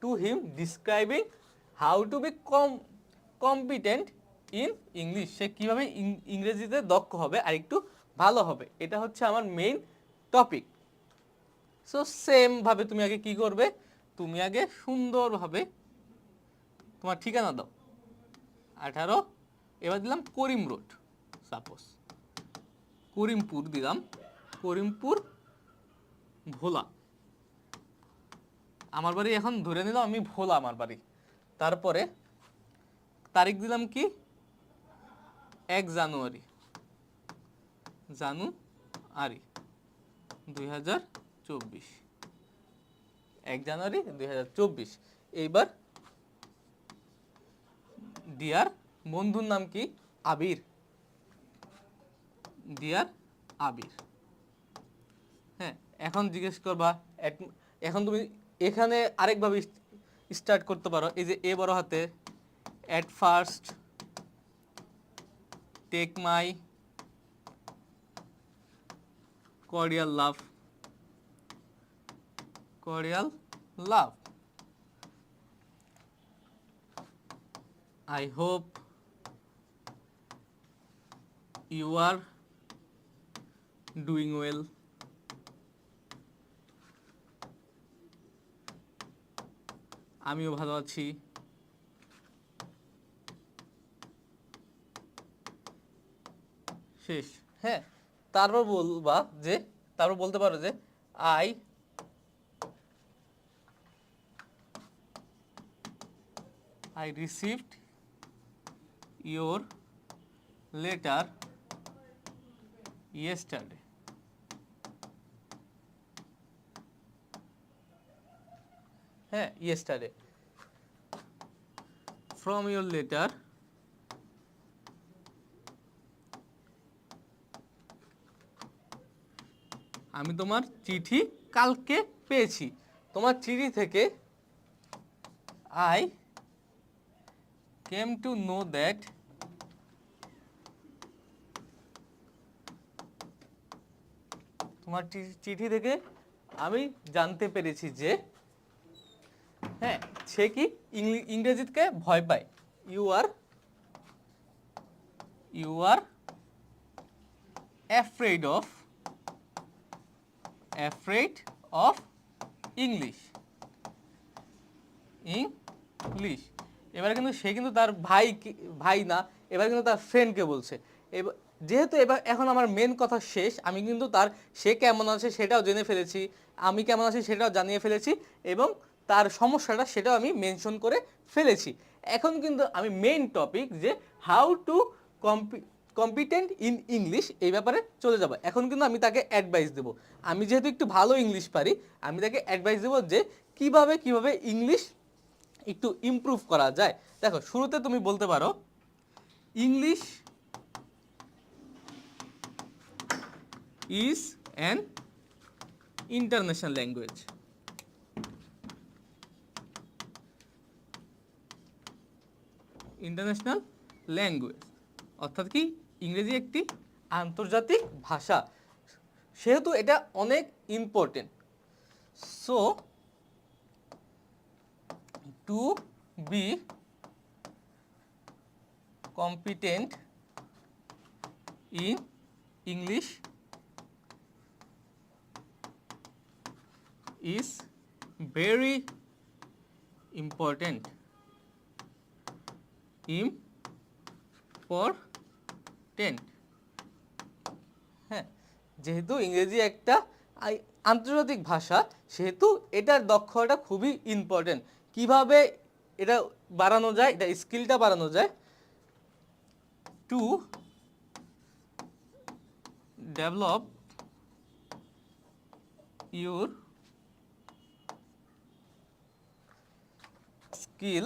to him describing how to be competent in English, সে কীভাবে ইংরেজিতে দক্ষ হবে আর একটু ভালো হবে, এটা হচ্ছে আমার মেইন টপিক। সো সেম ভাবে তুমি আগে কি করবে, তুমি আগে সুন্দরভাবে তোমার ঠিকানা দাও, 18, এবার দিলাম করিম রোড, সাপোজ করিমপুর দিলাম, করিমপুর ভোলা, আমার বাড়ি এখন ধরে নিলাম আমি ভোলা আমার বাড়ি। তারপরে তারিখ দিলাম কি 1 জানুয়ারি, 2024, 1 জানুয়ারি 2024। এইবার ডিয়ার, বন্ধুর নাম কি? আবির, ডিয়ার আবির। হ্যাঁ, এখন জিজ্ঞেস করবা, এখন তুমি এখানে আরেকভাবে স্টার্ট করতে পারো, এই যে এ বড় হাতে, at first take my cordial love, cordial love, I hope you are doing well, আমিও ভালো আছি, শেষ। হ্যাঁ, তারপর বলবা যে, তারপর বলতে পারো যে I I received your letter yesterday. হ্যাঁ, yesterday. From your letter আমি তোমার চিঠি কালকে পেয়েছি। তোমার চিঠি থেকে I came to know that তোমার চিঠি থেকে আমি জানতে পেরেছি যে হ্যাঁ সে কি ইংরেজিকে ভয় পায়। You are afraid of English. এবারে কিন্তু সে কিন্তু তার ভাই না, এবার কিন্তু তার ফ্রেন্ডকে বলছে। যেহেতু এবার এখন আমার মেন কথা শেষ, আমি কিন্তু তার সে কেমন আছে সেটাও জেনে ফেলেছি, আমি কেমন আছি সেটাও জানিয়ে ফেলেছি, এবং তার সমস্যাটা সেটাও আমি মেনশন করে ফেলেছি। এখন কিন্তু আমি মেইন টপিক যে how to competent in English এই ব্যাপারে চলে যাব। এখন কিন্তু আমি তাকে অ্যাডভাইস দেবো, আমি যেহেতু একটু ভালো ইংলিশ পারি, আমি তাকে অ্যাডভাইস দেবো যে কিভাবে ইংলিশ একটু ইমপ্রুভ করা যায়। দেখো, শুরুতে তুমি বলতে পারো English is an international language. International language অর্থাৎ কি, ইংরেজি একটি আন্তর্জাতিক ভাষা, সেহেতু এটা অনেক important. So to be competent in English is very important. হ্যাঁ, যেহেতু ইংরেজি একটা আন্তর্জাতিক ভাষা, সেহেতু এটার দক্ষতা খুবই ইম্পর্টেন্ট। কিভাবে এটা বাড়ানো যায়, এটা স্কিলটা বাড়ানো যায়, to develop your skill,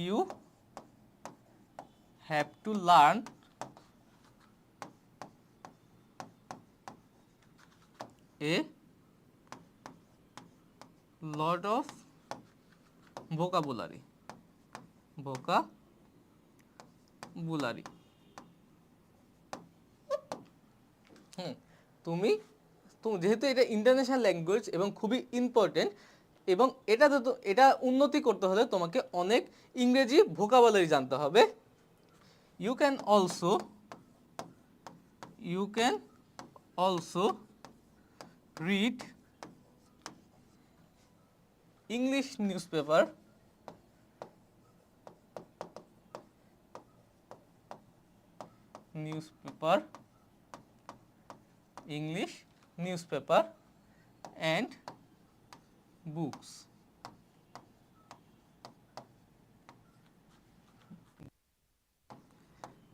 you have to learn a lot of vocabulary. তুমি যেহেতু এটা ইন্টারন্যাশনাল ল্যাঙ্গুয়েজ এবং খুবই ইম্পর্টেন্ট, এবং এটা উন্নতি করতে হলে তোমাকে অনেক ইংরেজি ভোকাবুলারি জানতে হবে। You can also read English newspaper, English newspaper and books.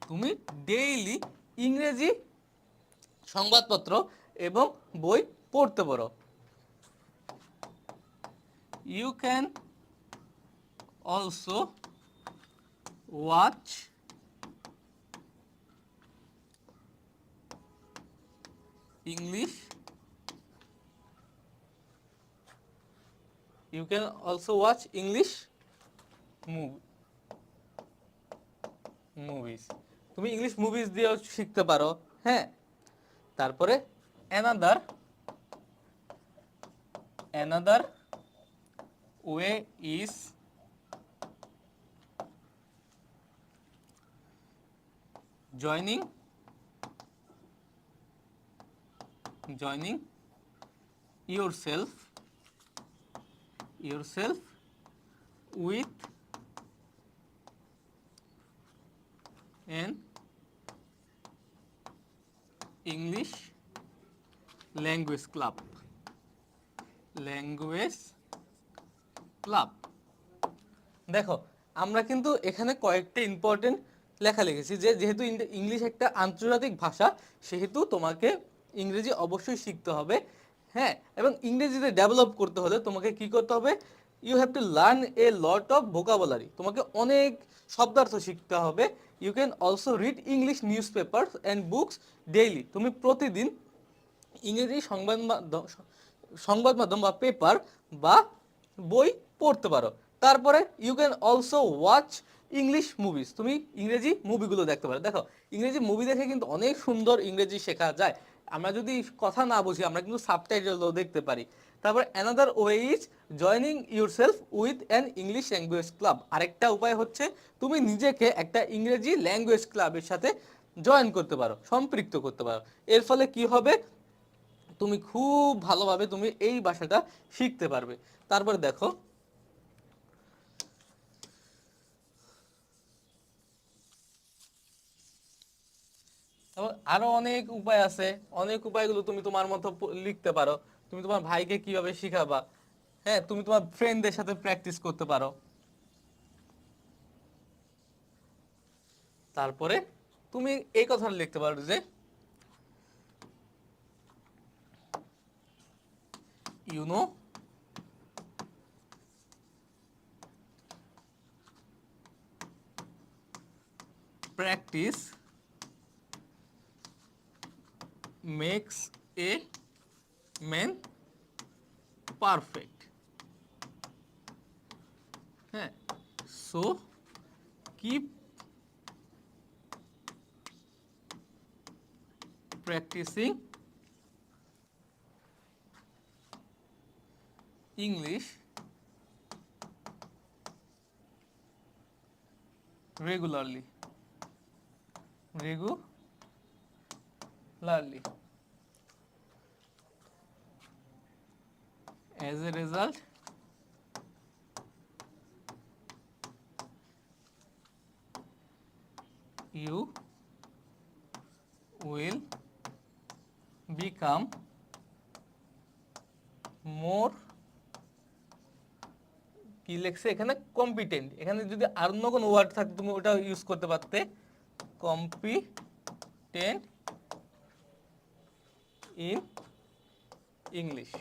তুমি ডেইলি ইংরেজি সংবাদপত্র এবং বই পড়তে পারো। You can also watch English. You can also watch English movies. তুমি ইংলিশ মুভিজ দিয়েও শিখতে পারো। হ্যাঁ, তারপরে another way is joining yourself with an English language club. দেখো আমরা কিন্তু এখানে কয়েকটা ইম্পর্টেন্ট লেখা লিখেছি, যে যেহেতু ইংলিশ একটা আন্তর্জাতিক ভাষা, সেহেতু তোমাকে ইংরেজি অবশ্যই শিখতে হবে। হ্যাঁ, এবং ইংরেজিতে ডেভেলপ করতে হলে তোমাকে কি করতে হবে, you have to learn a lot of vocabulary, তোমাকে অনেক শব্দার্থ শিখতে হবে। You can also read English newspaper and books daily, তুমি প্রতিদিন ইংরেজি সংবাদ মাধ্যম বা পেপার বা বই পড়তে পারো। তারপরে you can also watch English movies, তুমি ইংরেজি মুভিগুলো দেখতে পারো। দেখো ইংরেজি মুভি দেখে কিন্তু অনেক সুন্দর ইংরেজি শেখা যায়। আমরা যদি কথা না বুঝি আমরা কিন্তু সাবটাইটেলও দেখতে পারি। তারপর another way is joining yourself with an English language club, আরেকটা উপায় হচ্ছে তুমি নিজেকে একটা ইংরেজি ল্যাঙ্গুয়েজ ক্লাবের সাথে জয়েন করতে পারো, সম্পৃক্ত করতে পারো। এর ফলে কি হবে, তুমি খুব ভালোভাবে তুমি এই ভাষাটা শিখতে পারবে। তারপর দেখো আরো অনেক উপায় আছে, অনেক উপায়গুলো তুমি তোমার মতো লিখতে পারো। তুমি তোমার ভাইকে কিভাবে শিখাবা, হ্যাঁ তুমি তোমার ফ্রেন্ডদের সাথে প্র্যাকটিস করতে পারো। তারপরে তুমি এই কথাটা লিখতে পারো যে you know practice makes a man perfect. হ্যাঁ, so keep practicing English regularly. As a result, you will become more, কি লেখছে এখানে, কম্পিটেন্ট। এখানে যদি আর অন্য কোনো ওয়ার্ড থাকতো তুমি ওটা ইউজ করতে পারতে, কম্পিটেন্ট ইন ইংলিশ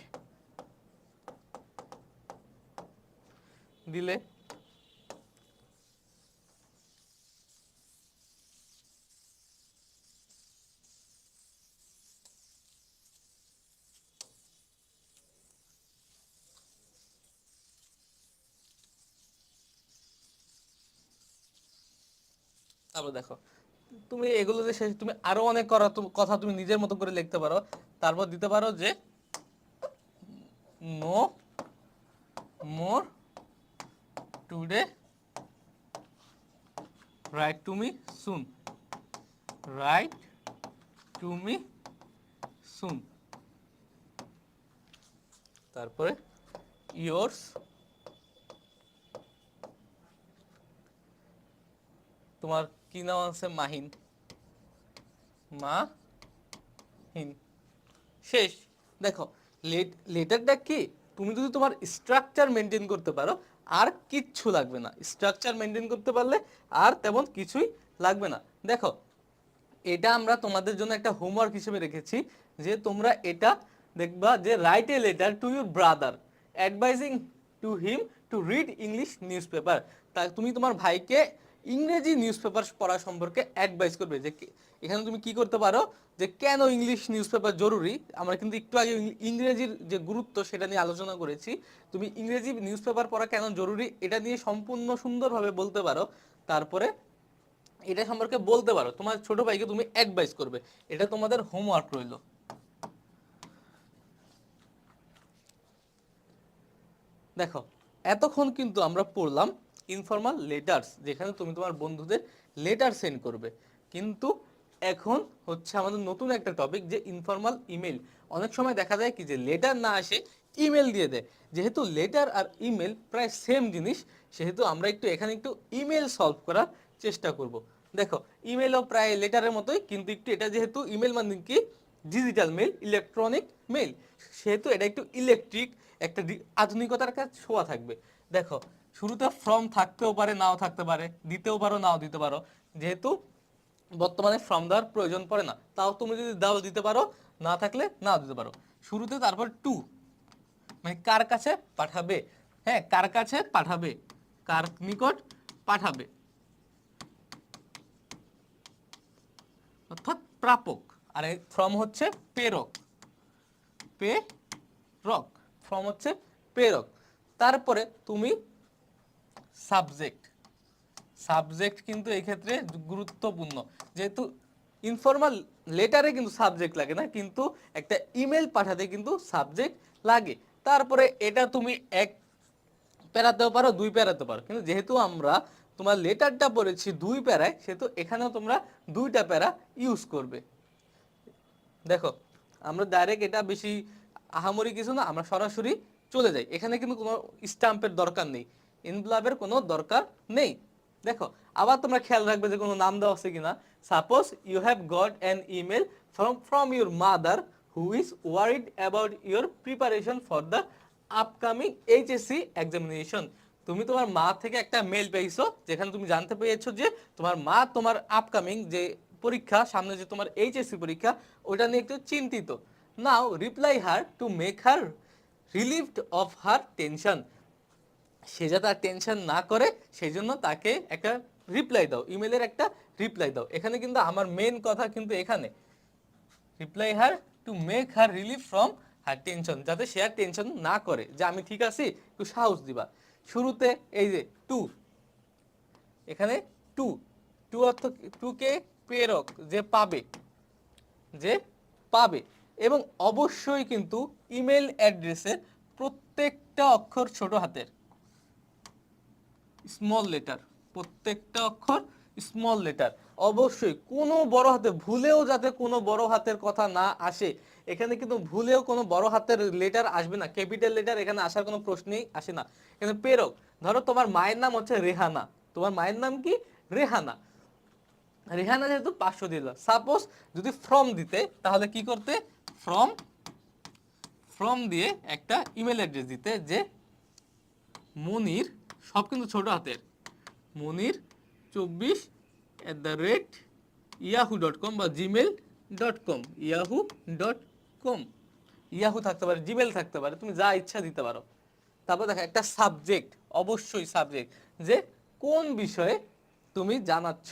দিলে। তারপর দেখো তুমি এগুলো যে শেষ, তুমি আরো অনেক কথা তুমি নিজের মতো করে লিখতে পারো। তারপর দিতে পারো যে no more today, write to me soon, write to me soon. তারপরে ইয়োর্স তোমার কি নাম আছে, মাহিন, মাহিন, শেষ। দেখো লেটারটা কি, তুমি যদি তোমার স্ট্রাকচার মেনটেন করতে পারো আর কিচ্ছু লাগবে না, স্ট্রাকচার মেনটেন করতে পারলে আর তেমন কিছুই লাগবে না। দেখো এটা আমরা তোমাদের জন্য একটা হোমওয়ার্ক হিসেবে রেখেছি, যে তোমরা এটা দেখবা যে right a letter to your brother advising to him to read English news paper. তা তুমি তোমার ভাইকে ইংরেজি নিউজ পেপার পড়া সম্পর্কে অ্যাডভাইস করবে। যে এখানে তুমি কি করতে পারো, যে কেন ইংলিশ নিউজ পেপার জরুরি। আমরা কিন্তু একটু আগে ইংরেজির যে গুরুত্ব সেটা নিয়ে আলোচনা করেছি। তুমি ইংরেজি নিউজ পেপার পড়া কেন জরুরি এটা নিয়ে সম্পূর্ণ সুন্দরভাবে বলতে পারো। তারপরে এটা সম্পর্কে বলতে পারো, তোমার ছোট ভাইকে তুমি অ্যাডভাইস করবে। এটা তোমাদের হোমওয়ার্ক রইল। দেখো এতক্ষণ কিন্তু আমরা পড়লাম ইনফর্মাল লেটার্স, যেখানে তুমি তোমার বন্ধুদের লেটার সেন্ড করবে। কিন্তু এখন হচ্ছে আমাদের নতুন একটা টপিক, যে ইনফর্মাল ইমেল। অনেক সময় দেখা যায় কি যে লেটার না আসে, ইমেল দিয়ে দেয়। যেহেতু লেটার আর ইমেল প্রায় সেম জিনিস, সেহেতু আমরা একটু এখানে একটু ইমেল সলভ করার চেষ্টা করব। দেখো ইমেলও প্রায় লেটারের মতোই, কিন্তু একটু এটা যেহেতু ইমেল মানে কি ডিজিটাল মেল, ইলেকট্রনিক মেল, সেহেতু এটা একটু ইলেকট্রিক, একটা আধুনিকতার কাছে ছোঁয়া থাকবে। দেখো শুরুতে ফ্রম থাকতেও পারে, নাও থাকতে পারে, দিতেও পারো, নাও দিতে পারো। যেহেতু বর্তমানে ফ্রম দেওয়ার প্রয়োজন পড়ে না, তাও তুমি যদি দাও দিতে পারো, না থাকলে নাও দিতে পারো। শুরুতে তারপর টু, মানে কার কাছে পাঠাবে। হ্যাঁ, কার কাছে পাঠাবে, কার নিকট পাঠাবে, অর্থাৎ প্রাপক। আর এই ফ্রম হচ্ছে প্রেরক, প্রেরক, ফ্রম হচ্ছে প্রেরক। তারপরে তুমি সাবজেক্ট, সাবজেক্ট কিন্তু এই ক্ষেত্রে গুরুত্বপূর্ণ, যেহেতু ইনফর্মাল লেটারে কিন্তু সাবজেক্ট লাগে না, কিন্তু একটা ইমেল পাঠাতে কিন্তু সাবজেক্ট লাগে। তারপরে এটা তুমি এক প্যারাতেও পারো, দুই প্যারাতেও পারো, কিন্তু যেহেতু আমরা তোমার লেটারটা পড়েছি দুই প্যারায়, সেহেতু এখানেও তোমরা দুইটা প্যারা ইউজ করবে। দেখো, আমরা ডাইরেক্ট এটা বেশি আহামরি কিছু না, আমরা সরাসরি চলে যাই। এখানে কিন্তু কোনো স্টাম্পের দরকার নেই, ইনভলভের কোনো দরকার নেই। দেখো, আবার তোমরা খেয়াল রাখবে যে কোনো নাম দেওয়া আছে কিনা। Suppose you have got an email from your mother who is worried about your preparation for the upcoming HSC examination. তুমি তোমার মা থেকে একটা মেল পেয়েছো, যেখানে তুমি জানতে পেরেছো যে তোমার মা তোমার আপকামিং যে পরীক্ষা, সামনে যে তোমার এইচএসসি পরীক্ষা, ওটা নিয়ে একটু চিন্তিত। Now reply her to make her relieved of her tension. সে যাতে আর টেনশন না করে, সেই জন্য তাকে একটা রিপ্লাই দাও, ইমেলের একটা রিপ্লাই দাও। এখানে কিন্তু আমার মেন কথা কিন্তু এখানে, reply her to make her relieve from her tension, যাতে সে আর টেনশন না করে, যে আমি ঠিক আছি, একটু সাহস দিবা। শুরুতে এই যে টু, এখানে টু, টু অর্থ টু কে প্রেরক, যে পাবে, যে পাবে। এবং অবশ্যই কিন্তু ইমেল অ্যাড্রেসের প্রত্যেকটা অক্ষর ছোট হাতের, স্মল লেটার, প্রত্যেকটা অক্ষর স্মল লেটার। অবশ্যই কোনো বড় হাতে ভুলেও যাতে কোনো বড় হাতের কথা না আসে। এখানে কিন্তু ভুলেও কোনো বড় হাতের লেটার আসবে না, ক্যাপিটাল লেটার এখানে আসার কোনো প্রশ্নই আসে না। এখানে প্রেরক, ধরো তোমার মায়ের নাম হচ্ছে রেহানা, তোমার মায়ের নাম কি? রেহানা। রেহানা যেহেতু 500 দিল, সাপোজ যদি ফ্রম দিতে, তাহলে কি করতে? ফ্রম, ফ্রম দিয়ে একটা ইমেল অ্যাড্রেস দিতে, যে মনির, সব কিন্তু ছোট হাতের, moniর24@yahoo.com বা gmail.com, yahoo.com, ইয়াহু থাকতে পারে, জিমেল থাকতে পারে, তুমি যা ইচ্ছা দিতে পারো। তারপর দেখো একটা সাবজেক্ট, অবশ্যই সাবজেক্ট, যে কোন বিষয়ে তুমি জানাচ্ছ।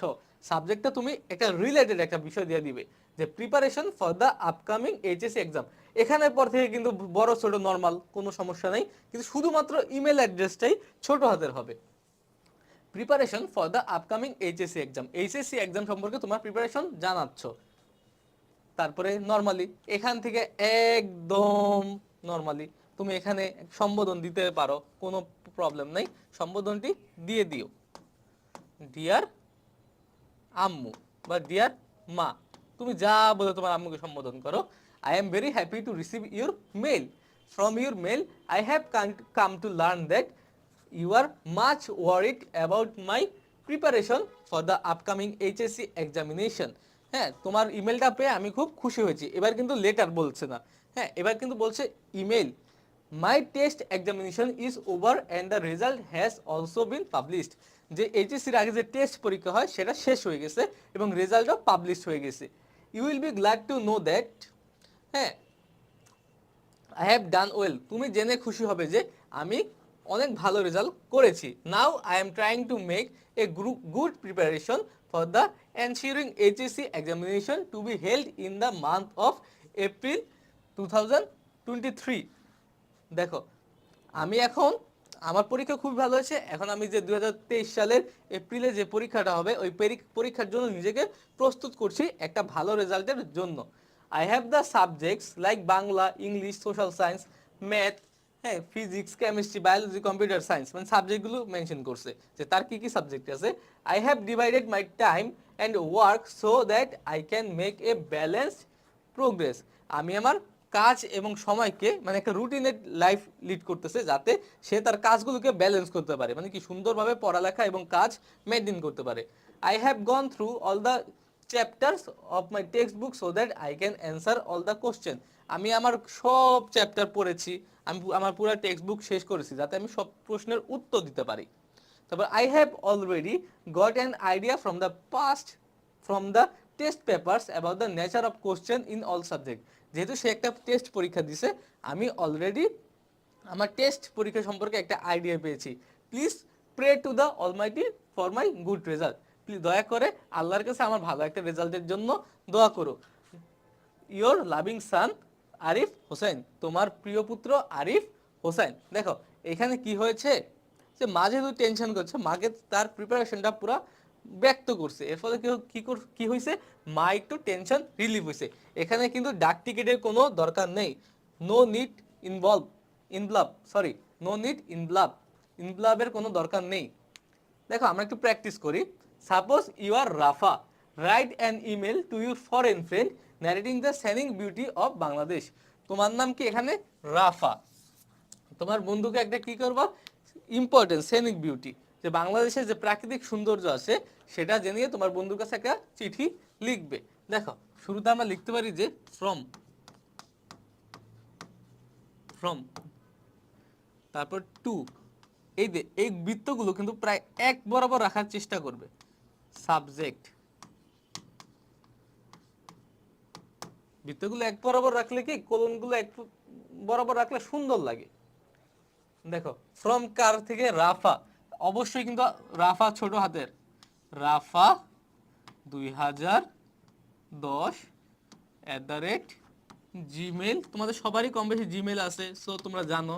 সাবজেক্টটা তুমি একটা রিলেটেড একটা বিষয় দিয়ে দিবে, যে preparation for the upcoming HSC exam. এখানের পর থেকে কিন্তু বড় ছোট নর্মাল কোনো সমস্যা নেই, কিন্তু শুধুমাত্র ইমেল অ্যাড্রেসটাই ছোট হাতের হবে। Preparation for the upcoming HSC exam, HSC exam সম্পর্কে তোমার প্রিপারেশন জানাচ্ছ। তারপরে নর্মালি এখান থেকে একদম নর্মালি তুমি এখানে সম্বোধন দিতে পারো, কোনো প্রবলেম নেই, সম্বোধনটি দিয়ে দিও। ডিয়ার আম্মু বা ডিয়ার মা, তুমি যা বলে তোমার আম্মুকে সম্বোধন করো। I am very happy to receive your mail, from your mail I have come to learn that you are much worried about my preparation for the upcoming HSC examination. হ্যাঁ, তোমার ইমেলটা পেয়ে আমি খুব খুশি হয়েছি। এবার কিন্তু লেটার বলছে না, হ্যাঁ, এবার কিন্তু বলছে email. My test examination is over and the result has also been published. যে এইচএসসির আগে যে টেস্ট পরীক্ষা হয় সেটা শেষ হয়ে গেছে এবং রেজাল্টও পাবলিশ হয়ে গেছে। You will be glad to know that, হ্যাঁ, আই হ্যাভ ডান ওয়েল, তুমি জেনে খুশি হবে যে আমি অনেক ভালো রেজাল্ট করেছি। Now I am trying to make a good preparation for the ensuring HSC examination to be held in the month of April 2023। দেখো, আমি এখন, আমার পরীক্ষা খুব ভালো হয়েছে, এখন আমি যে 2023 সালের এপ্রিলে যে পরীক্ষাটা হবে, ওই পরীক্ষার জন্য নিজেকে প্রস্তুত করছি একটা ভালো রেজাল্টের জন্য। I have the subjects like Bangla, English, social science, math, হ্যাঁ, physics, chemistry, biology, computer science, মানে সাবজেক্টগুলো মেনশন করছে যে তার কি কি সাবজেক্ট আছে। I have divided my time and work so that I can make a balanced progress. আমি আমার কাজ এবং সময়কে, মানে একটা রুটিনের লাইফ লিড করতেছে, যাতে সে তার কাজগুলোকে ব্যালেন্স করতে পারে, মানে কি সুন্দরভাবে পড়ালেখা এবং কাজ মেনটেন করতে পারে। I have gone through all the chapters of my text book so that I can answer all the question. আমি আমার সব চ্যাপ্টার পড়েছি, আমি আমার পুরো টেক্সট বুক শেষ করেছি যাতে আমি সব প্রশ্নের উত্তর দিতে পারি। তারপর I have already got an idea from the past from the test papers about the nature of question in all subject. যেহেতু সে একটা টেস্ট পরীক্ষা দিছে, আমি অলরেডি আমার টেস্ট পরীক্ষা সম্পর্কে একটা আইডিয়া পেয়েছি। Please pray to the almighty for my good result. Please দয়া করে আল্লাহর কাছে আমার ভালো একটা রেজাল্টের জন্য দোয়া করো। ইয়োর লাভিং সান আরিফ হোসেন, তোমার প্রিয় পুত্র আরিফ হোসেন। দেখো এখানে কি হয়েছে, যে মা যেহেতু টেনশন করছে, মাকে তার প্রিপারেশনটা পুরো ব্যক্ত করছে, এর ফলে কি হয়েছে, মা একটু টেনশন রিলিফ হয়েছে। এখানে কিন্তু ডাক টিকিটের কোনো দরকার নেই, no need involve involve sorry no need ইনভলাভের কোনো দরকার নেই। দেখো আমরা একটু প্র্যাকটিস করি। Suppose you are Rafa, write an email to your foreign friend narrating the stunning beauty of Bangladesh. তোমার নাম কি এখানে রাফা, তোমার বন্ধুকে একটা কি করবা, ইম্পর্টেন্ট স্যানিং বিউটি, যে বাংলাদেশের যে প্রাকৃতিক সৌন্দর্য আছে সেটা জেনে তোমার বন্ধুর কাছে একটা চিঠি লিখবে। দেখো শুরুতে আমরা লিখতে পারি যে ফ্রম, তারপর টু। এই যে এই বৃত্তগুলো কিন্তু প্রায় এক বরাবর রাখার চেষ্টা করবে। সাবজেক্ট, বৃত্তগুলো এক বরাবর রাখলে কি, কোলনগুলো এক বরাবর রাখলে সুন্দর লাগে। দেখো ফ্রম কার থেকে, রাফা, অবশ্যই কিন্তু রাফা ছোট হাতের, রাফা 2010 @gmail। তোমাদের সবারই কম বেশি জিমেল আছে, সো তোমরা জানো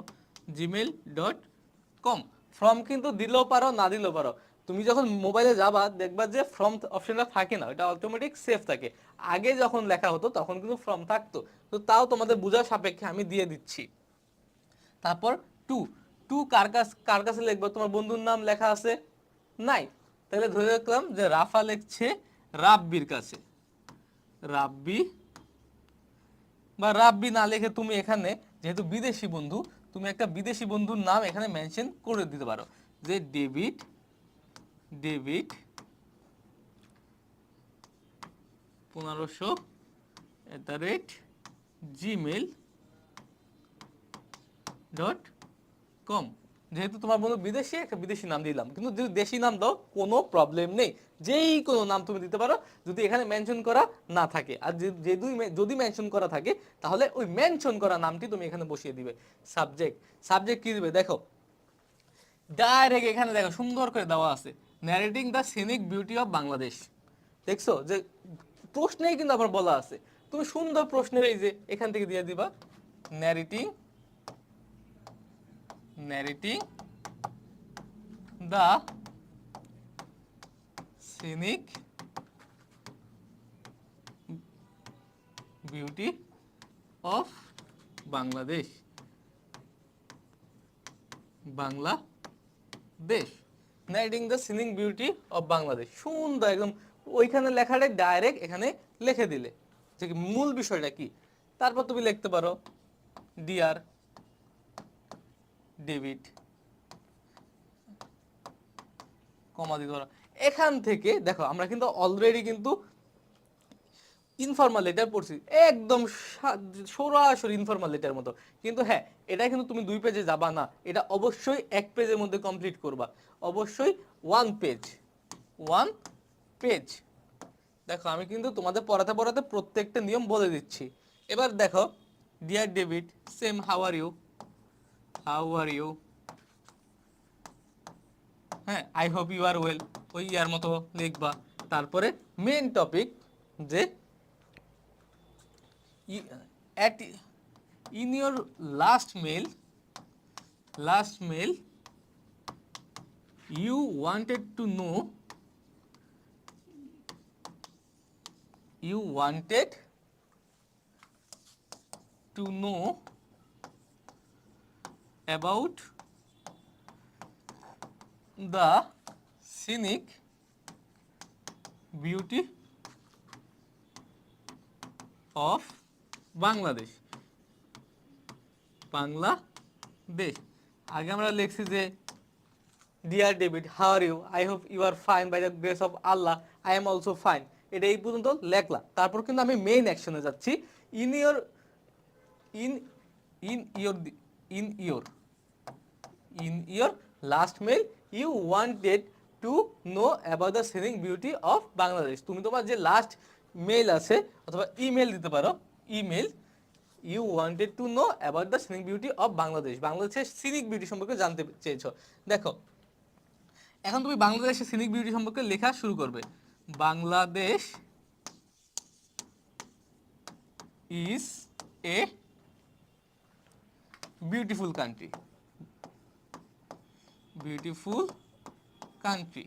gmail.com। ফ্রম কিন্তু দিলেও পারো না দিলেও পারো, তুমি যখন মোবাইলে যাবা দেখবা যে ফ্রম অপশনটা থাকে না, এটা অটোমেটিক সেভ থাকে। আগে যখন লেখা হতো তখন কিন্তু ফ্রম থাকতো, তো তাও তোমাদের বোঝার সাপেক্ষে আমি দিয়ে দিচ্ছি। তারপর টু, কার কাছে লিখবো, তোমার বন্ধুর নাম লেখা আছে নাই, তাহলে ধরে রাখলাম যে রাফা লিখছে রাব্বির কাছে, রাব্বি বা রাব্বি না লিখে তুমি এখানে যেহেতু বিদেশি বন্ধু, তুমি একটা বিদেশি বন্ধুর নাম এখানে মেনশন করে দিতে পারো, যে ডেভিড 1500 gmail.com। যেহেতু তোমার বন্ধু বিদেশি, একটা বিদেশি নাম দিলাম, কিন্তু যদি দেশি নাম দাও কোনো প্রবলেম নেই, যেই কোনো নাম তুমি দিতে পারো যদি এখানে মেনশন করা না থাকে। আর যদি মেনশন করা থাকে তাহলে ওই মেনশন করা নামটি তুমি এখানে বসিয়ে দিবে। সাবজেক্ট কি দিবে, দেখো ডাইরেক্ট এখানে দেখো সুন্দর করে দেওয়া আছে, narrating the scenic beauty of Bangladesh. দেখছো যে প্রশ্নেই কিন্তু আবার বলা আছে, তুমি সুন্দর প্রশ্নের এই যে এখান থেকে দিয়ে দিবা narrating the scenic beauty of Bangladesh, narrating the scenic beauty of Bangladesh, সুন্দর একদম ওইখানে লেখাটা ডাইরেক্ট এখানে লিখে দিলে যে মূল বিষয়টা কি। তারপর তুমি লিখতে পারো ডিয়ার ডেভিড, কমা দিতে পারো। এখান থেকে দেখো আমরা কিন্তু অলরেডি কিন্তু ইনফর্মাল লেটার পড়ছি, একদম সরাসরি ইনফর্মাল লেটার মতো। কিন্তু হ্যাঁ, এটা কিন্তু তুমি 2 পেজে যাবা না, এটা অবশ্যই 1 পেজের মধ্যে কমপ্লিট করবা, অবশ্যই 1 পেজ। দেখো আমি কিন্তু তোমাদের পড়াতে প্রত্যেকটা নিয়ম বলে দিচ্ছি। এবার দেখো dear David, same how are you, হ্যাঁ I hope you are well, ওই ইয়ার মতো লিখবা। তারপরে মেন টপিক, যে in your last mail you wanted to know about the scenic beauty of Bangladesh. আগে আমরা লিখছি যে dear David how are you, I hope you are fine by the grace of Allah, I am also fine, এটা এই পর্যন্ত লেখলা। তারপর কিন্তু আমি মেইন অ্যাকশনে যাচ্ছি। in your in your in your last mail you wanted to know about the scenic beauty of Bangladesh. তুমি তোমার যে লাস্ট মেল আছে অথবা ইমেল দিতে পারো, email you wanted to know about the scenic beauty of Bangladesh, বাংলাদেশের সিনিক বিউটি সম্পর্কে জানতে চেয়েছো। দেখো এখন তুমি বাংলাদেশের সিনিক বিউটি সম্পর্কে লেখা শুরু করবে। Bangladesh is a beautiful country, beautiful country,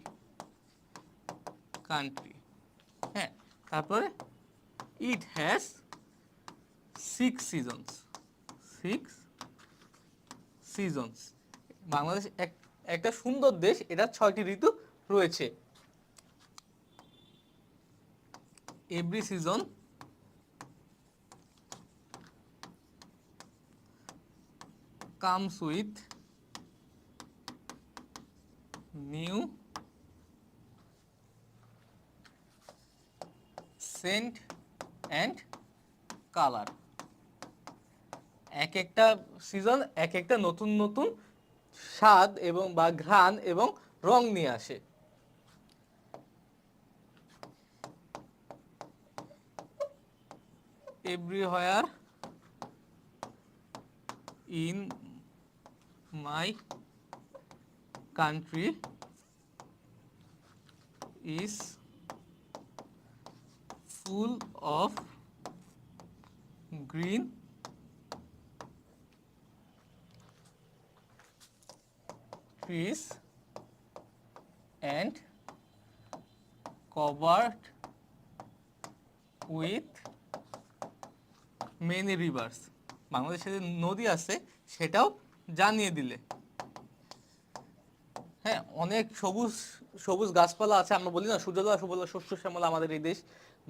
country, হ্যাঁ। তারপরে it has 6 seasons, 6 seasons। Bangladesh একটা সুন্দর দেশ, এটা 6টি ঋতু রয়েছে। Every season comes with new scent and color। এক একটা সিজন এক একটা নতুন নতুন স্বাদ এবং বা ঘ্রাণ এবং রং নিয়ে আসে। everywhere in my country is full of green trees and covered with many rivers। বাংলাদেশে যে নদী আছে সেটাও জানিয়ে দিলে। হ্যাঁ, অনেক সবুজ সবুজ গাছপালা আছে। আমরা বলি না সুজলা সুফলা শস্য শ্যামলা আমাদের এই দেশ।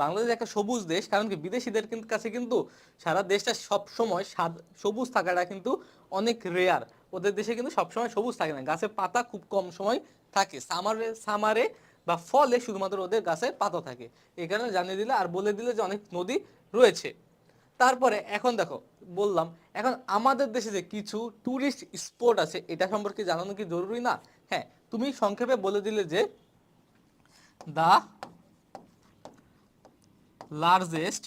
বাংলাদেশ একটা সবুজ দেশ, কারণ কি বিদেশিদের কাছে কিন্তু সারা দেশটা সব সময় সবুজ থাকাটা কিন্তু অনেক রেয়ার। ওদের দেশে কিন্তু সবসময় সবুজ থাকে না, গাছের পাতা খুব কম সময় থাকে। সামারে বা ফলে শুধুমাত্র ওদের গাছে পাতা থাকে। এই কারণে জানিয়ে দিলে আর বলে দিলে যে অনেক নদী রয়েছে। তারপরে এখন দেখো বললাম, এখন আমাদের দেশে যে কিছু টুরিস্ট স্পট আছে এটা সম্পর্কে জানানো কি জরুরি না? হ্যাঁ, তুমি সংক্ষেপে বলে দিলে যে the largest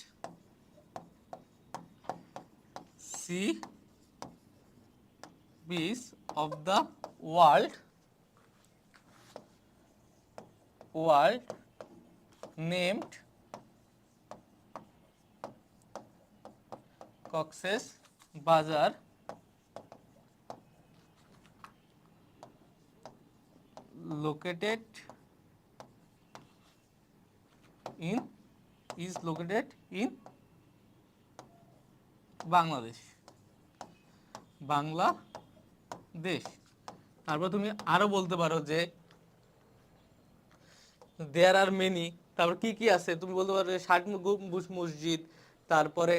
sea beach of the world named Cox's বাজার located in বাংলাদেশ, বাংলাদেশ। তারপর তুমি আরো বলতে পারো যে দেয়ার আর মেনি, তারপর কি কি আছে তুমি বলতে পারো যে ষাট গম্বুজ মসজিদ, তারপরে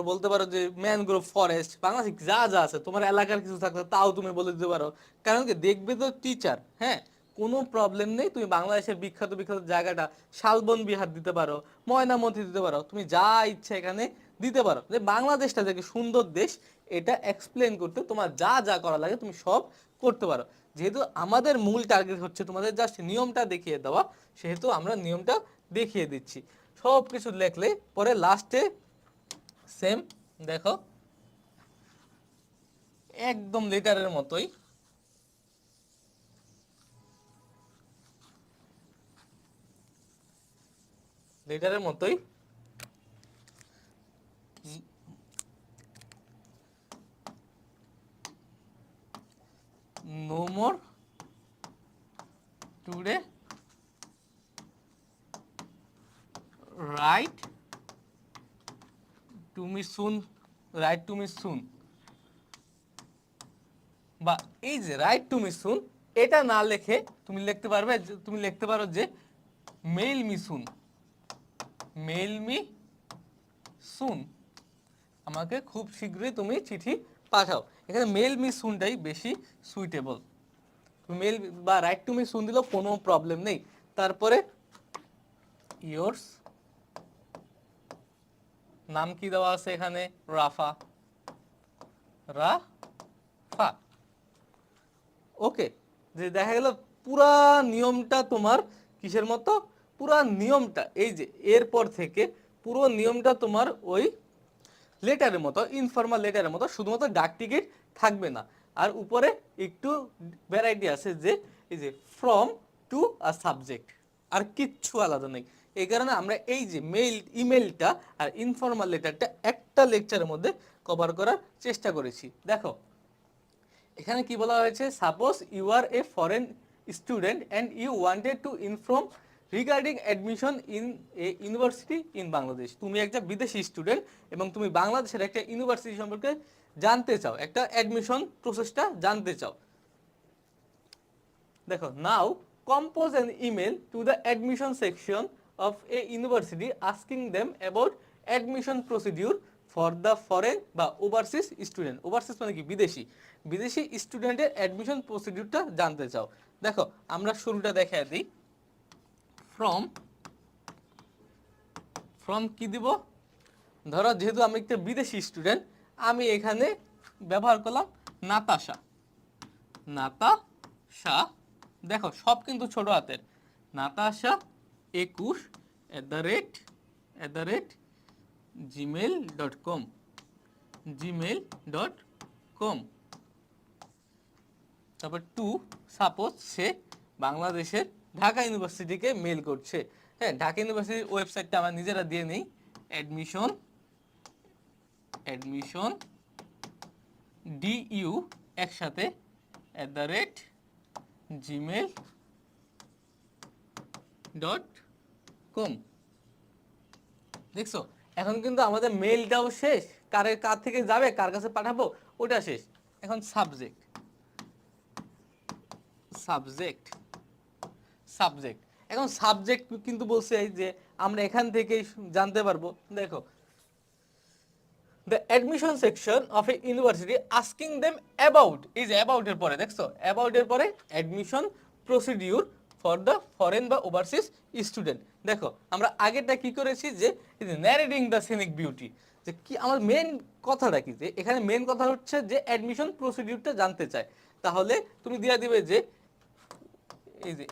বলতে পারো যে ম্যানগ্রোভ ফরেস্ট। বাংলাদেশ যা যা আছে তোমার এলাকার কিছু থাকলে তাও তুমি বলে দিতে পারো, কারণ কি দেখবে তো টিচার। হ্যাঁ, কোনো প্রবলেম নেই। তুমি বাংলাদেশের বিখ্যাত বিখ্যাত জায়গাটা শালবন বিহার দিতে পারো, ময়নামতি দিতে পারো, তুমি যা ইচ্ছা এখানে দিতে পারো। যে বাংলাদেশটা থেকে সুন্দর দেশ এটা এক্সপ্লেন করতে তোমার যা যা করা লাগে তুমি সব করতে পারো। যেহেতু আমাদের মূল টার্গেট হচ্ছে তোমাদের জাস্ট নিয়মটা দেখিয়ে দেওয়া, সেহেতু আমরা নিয়মটা দেখিয়ে দিচ্ছি। সব কিছু লেখলে পরে লাস্টে সেম দেখো একদম লেটারের মতোই no more today, write to me soon, বা এই যে রাইট টু মি সুন এটা না লিখে তুমি লিখতে পারো যে মেইল মি সুন, আমাকে খুব শীঘ্রই তুমি চিঠি পাঠাও। এখানে মেইল মি সুনটাই বেশি সুইটেবল। মেইল বা রাইট টু মি সুন দিলেও কোনো প্রবলেম নেই। তারপরে ইয়োর্স নাম কি দেওয়া আছে এখানে? রাফা, রাফা। ওকে, যে দেখা গেল পুরা নিয়মটা তোমার কিসের মতো? পুরা নিয়মটা এই যে এরপর থেকে পুরো নিয়মটা তোমার ওই লেটারের মতো, ইনফর্মাল লেটারের মতো, শুধুমাত্র ডাক টিকিট থাকবে না। আর উপরে একটু ভ্যারাইটি আছে, যে এই যে ফ্রম টু আ সাবজেক্ট, আর কিচ্ছু আলাদা নেই। এই কারণে আমরা এই যে ইমেলটা আর ইনফর্মাল লেটারটা একটা লেকচারের মধ্যে কভার করার চেষ্টা করেছি। দেখো এখানে কি বলা হয়েছে, suppose you are a foreign student and you wanted to inform regarding admission in a university in Bangladesh. তুমি একটা বিদেশি স্টুডেন্ট এবং তুমি বাংলাদেশের একটা ইউনিভার্সিটি সম্পর্কে জানতে চাও, একটা অ্যাডমিশন প্রসেসটা জানতে চাও। দেখো, now compose an email to the admission section of a university asking them about admission procedure for the foreign বা ওভারসিজ স্টুডেন্ট। ওভারসিজ মানে কি? বিদেশি। বিদেশি স্টুডেন্টের অ্যাডমিশন প্রসিডিউরটা জানতে চাও। দেখো আমরা শুরুটা দেখায় দিই। ফ্রম, ফ্রম কি দিব? ধরো যেহেতু আমি একটা বিদেশি স্টুডেন্ট, আমি এখানে ব্যবহার করলাম নাতাশা। নাতাশা, দেখো সব কিন্তু ছোট হাতের। Natasha 21 gmail.com, gmail.com। তারপর টু, সাপোজ সে বাংলাদেশের ঢাকা ইউনিভার্সিটিকে মেল করছে। হ্যাঁ, ঢাকা ইউনিভার্সিটির ওয়েবসাইটটা আমরা নিজেরা দিয়ে নেই। অ্যাডমিশন DU একসাথে @gmail.com। দেখছো এখন কিন্তু আমাদের মেইলটাও শেষ, কার থেকে যাবে, কার কাছে পাঠাবো, ওটা শেষ। এখন সাবজেক্ট, এখন সাবজেক্ট কিন্তু বলছে যে আমরা এখান থেকেই জানতে পারবো। দেখো, the admission section of a university asking them about, এই যে অ্যাবাউট এর পরে দেখছো, অ্যাবাউট এর পরে admission procedure for the foreign বা ওভারসিজ স্টুডেন্ট। দেখো আমরা আগেরটা কি করেছি, যে ন্যারেটিং দ্য সিনিক বিউটি, যে কি আমার মেন কথাটা কি, যে এখানে মেন কথা হচ্ছে যে অ্যাডমিশন প্রসিডিউরটা জানতে চায়। তাহলে তুমি দিয়ে দিবে যে এই যে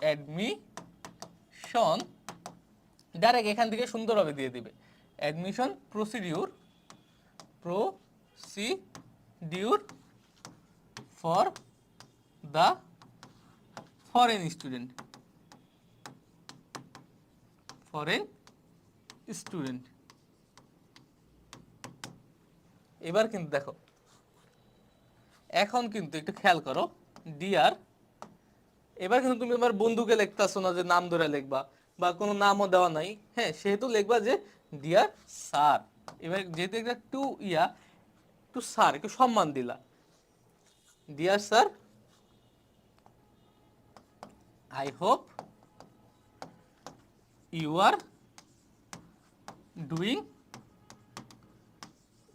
অ্যাডমিশন, ডাইরেক্ট এখান থেকে সুন্দরভাবে দিয়ে দিবে admission procedure for the foreign student, এবার কিন্তু দেখো, এখন কিন্তু একটু খেয়াল করো, ডিয়ার, এবার কিন্তু তুমি তোমার বন্ধুকে লিখতেছো না যে নাম ধরে লিখবা, বা কোনো নামও দেওয়া নাই। হ্যাঁ, সেহেতু লিখবা যে ডিয়ার স্যার। এবার যেহেতু একটা একটু স্যার, একটু সম্মান দিলা। Dear sir, I hope you are doing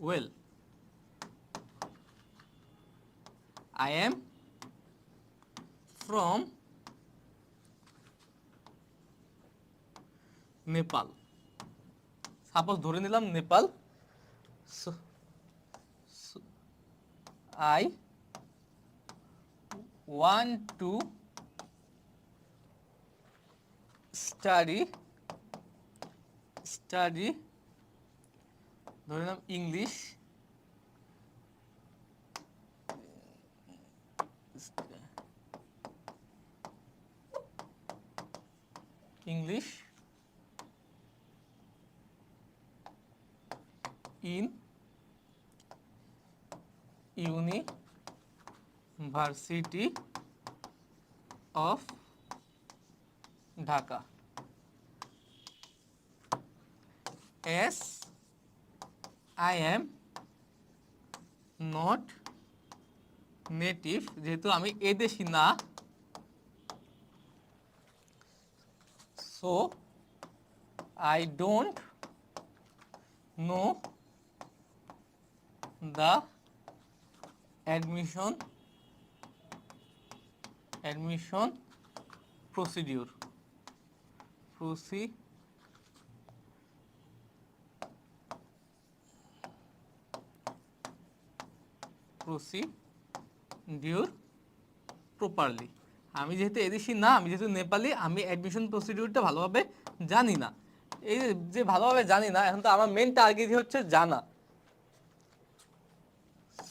well. I am from Nepal. সাপোজ ধরে নিলাম Nepal. I want to study ধরে নিলাম English in University of Dhaka, as I am not native, যেহেতু আমি এদেশি না, so I don't know the admission procedure procedure properly. আমি যেহেতু এদেশি না, আমি যেহেতু নেপালি, আমি অ্যাডমিশন প্রসিডিউরটা ভালোভাবে জানি না। এই যে ভালোভাবে জানি না, এখন তো আমার মেন টার্গেট হচ্ছে জানা।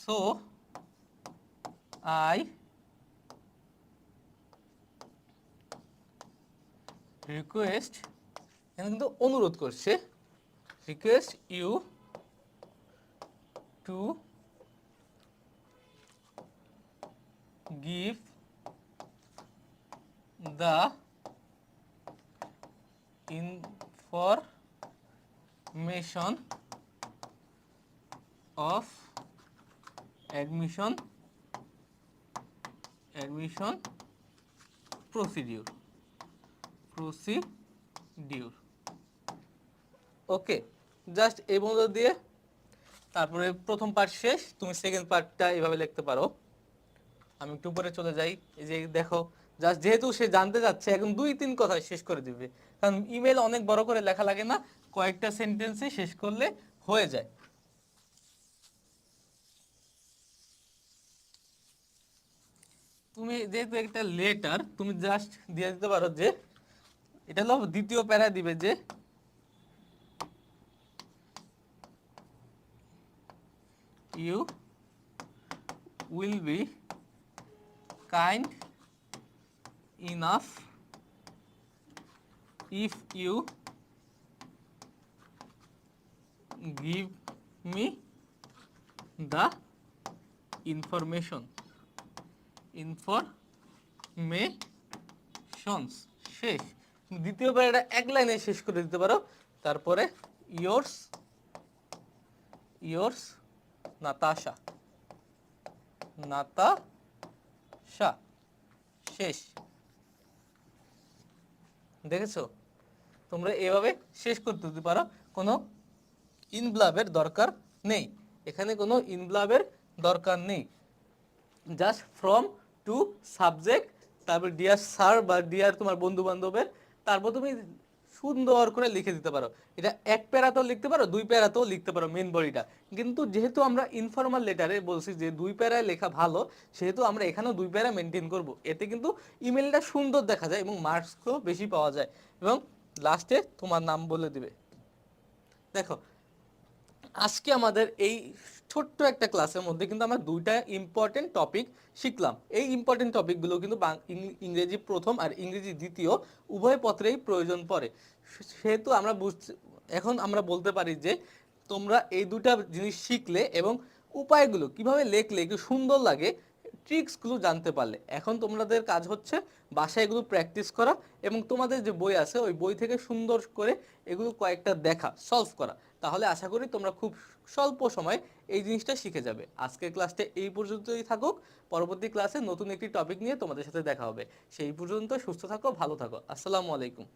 সো আই রিকোয়েস্ট, এখানে কিন্তু অনুরোধ করছে, request you to give the information of admission procedure okay, just এই বন্ধু দিয়ে তারপরে প্রথম পার্ট শেষ। তুমি সেকেন্ড পার্টটা এইভাবে লিখতে পারো। আমি একটু উপরে চলে যাই। এই যে দেখো, জাস্ট যেহেতু সে জানতে যাচ্ছে, এখন 2-3 কথায় শেষ করে দিবে, কারণ ইমেল অনেক বড় করে লেখা লাগে না, কয়েকটা সেন্টেন্সে শেষ করলে হয়ে যায়। তুমি যেহেতু একটা লেটার, তুমি জাস্ট দিয়ে দিতে পারো যে এটা হলো দ্বিতীয় প্যারা দিবে যে you will be kind enough if you give me the informations শেষ। দ্বিতীয় প্যারাটা এক লাইনে শেষ করে দিতে পারো। তারপরে yours নাতাশা শেষ। দেখেছো, তোমরা এভাবে শেষ করতে দিতে পারো, কোনো ইনভলভের দরকার নেই, এখানে কোনো ইনভলভের দরকার নেই। জাস্ট ফ্রম টু সাবজেক্ট, তারপর ডিয়ার স্যার বা ডিয়ার তোমার বন্ধু বান্ধবের, তারপর তুমি সুন্দর করে লিখে দিতে পারো। এটা এক প্যারাতেও লিখতে পারো, 2 প্যারাতেও লিখতে পারো মেন বডিটা। কিন্তু যেহেতু আমরা ইনফর্মাল লেটারে বলছি যে 2 প্যারায় লেখা ভালো, সেহেতু আমরা এখানেও 2 প্যারা মেনটেন করব। এতে কিন্তু ইমেলটা সুন্দর দেখা যায় এবং মার্কসও বেশি পাওয়া যায়। এবং লাস্টে তোমার নাম বলে দিবে। দেখো, আজকে আমাদের এই ছোট্ট একটা ক্লাসের মধ্যে কিন্তু আমরা 2টা ইম্পর্টেন্ট টপিক শিখলাম। এই ইম্পর্টেন্ট টপিকগুলো কিন্তু ইংরেজি প্রথম আর ইংরেজি দ্বিতীয় উভয় পত্রেই প্রয়োজন পড়ে। সেহেতু এখন আমরা বলতে পারি যে তোমরা এই 2টা জিনিস শিখলে এবং উপায়গুলো কিভাবে লেখলে একটু সুন্দর লাগে, ট্রিক্সগুলো জানতে পারলে, এখন তোমাদের কাজ হচ্ছে বাসায় এগুলো প্র্যাকটিস করা এবং তোমাদের যে বই আছে ওই বই থেকে সুন্দর করে এগুলো কয়েকটা দেখা, সলভ করা। তাহলে আশা করি তোমরা খুব স্বল্প সময় এই জিনিসটা শিখে যাবে। আজকের ক্লাসটা এই পর্যন্তই থাকুক। পরবর্তী ক্লাসে নতুন একটি টপিক নিয়ে তোমাদের সাথে দেখা হবে। সেই পর্যন্ত সুস্থ থাকো, ভালো থাকো। আসসালামু আলাইকুম।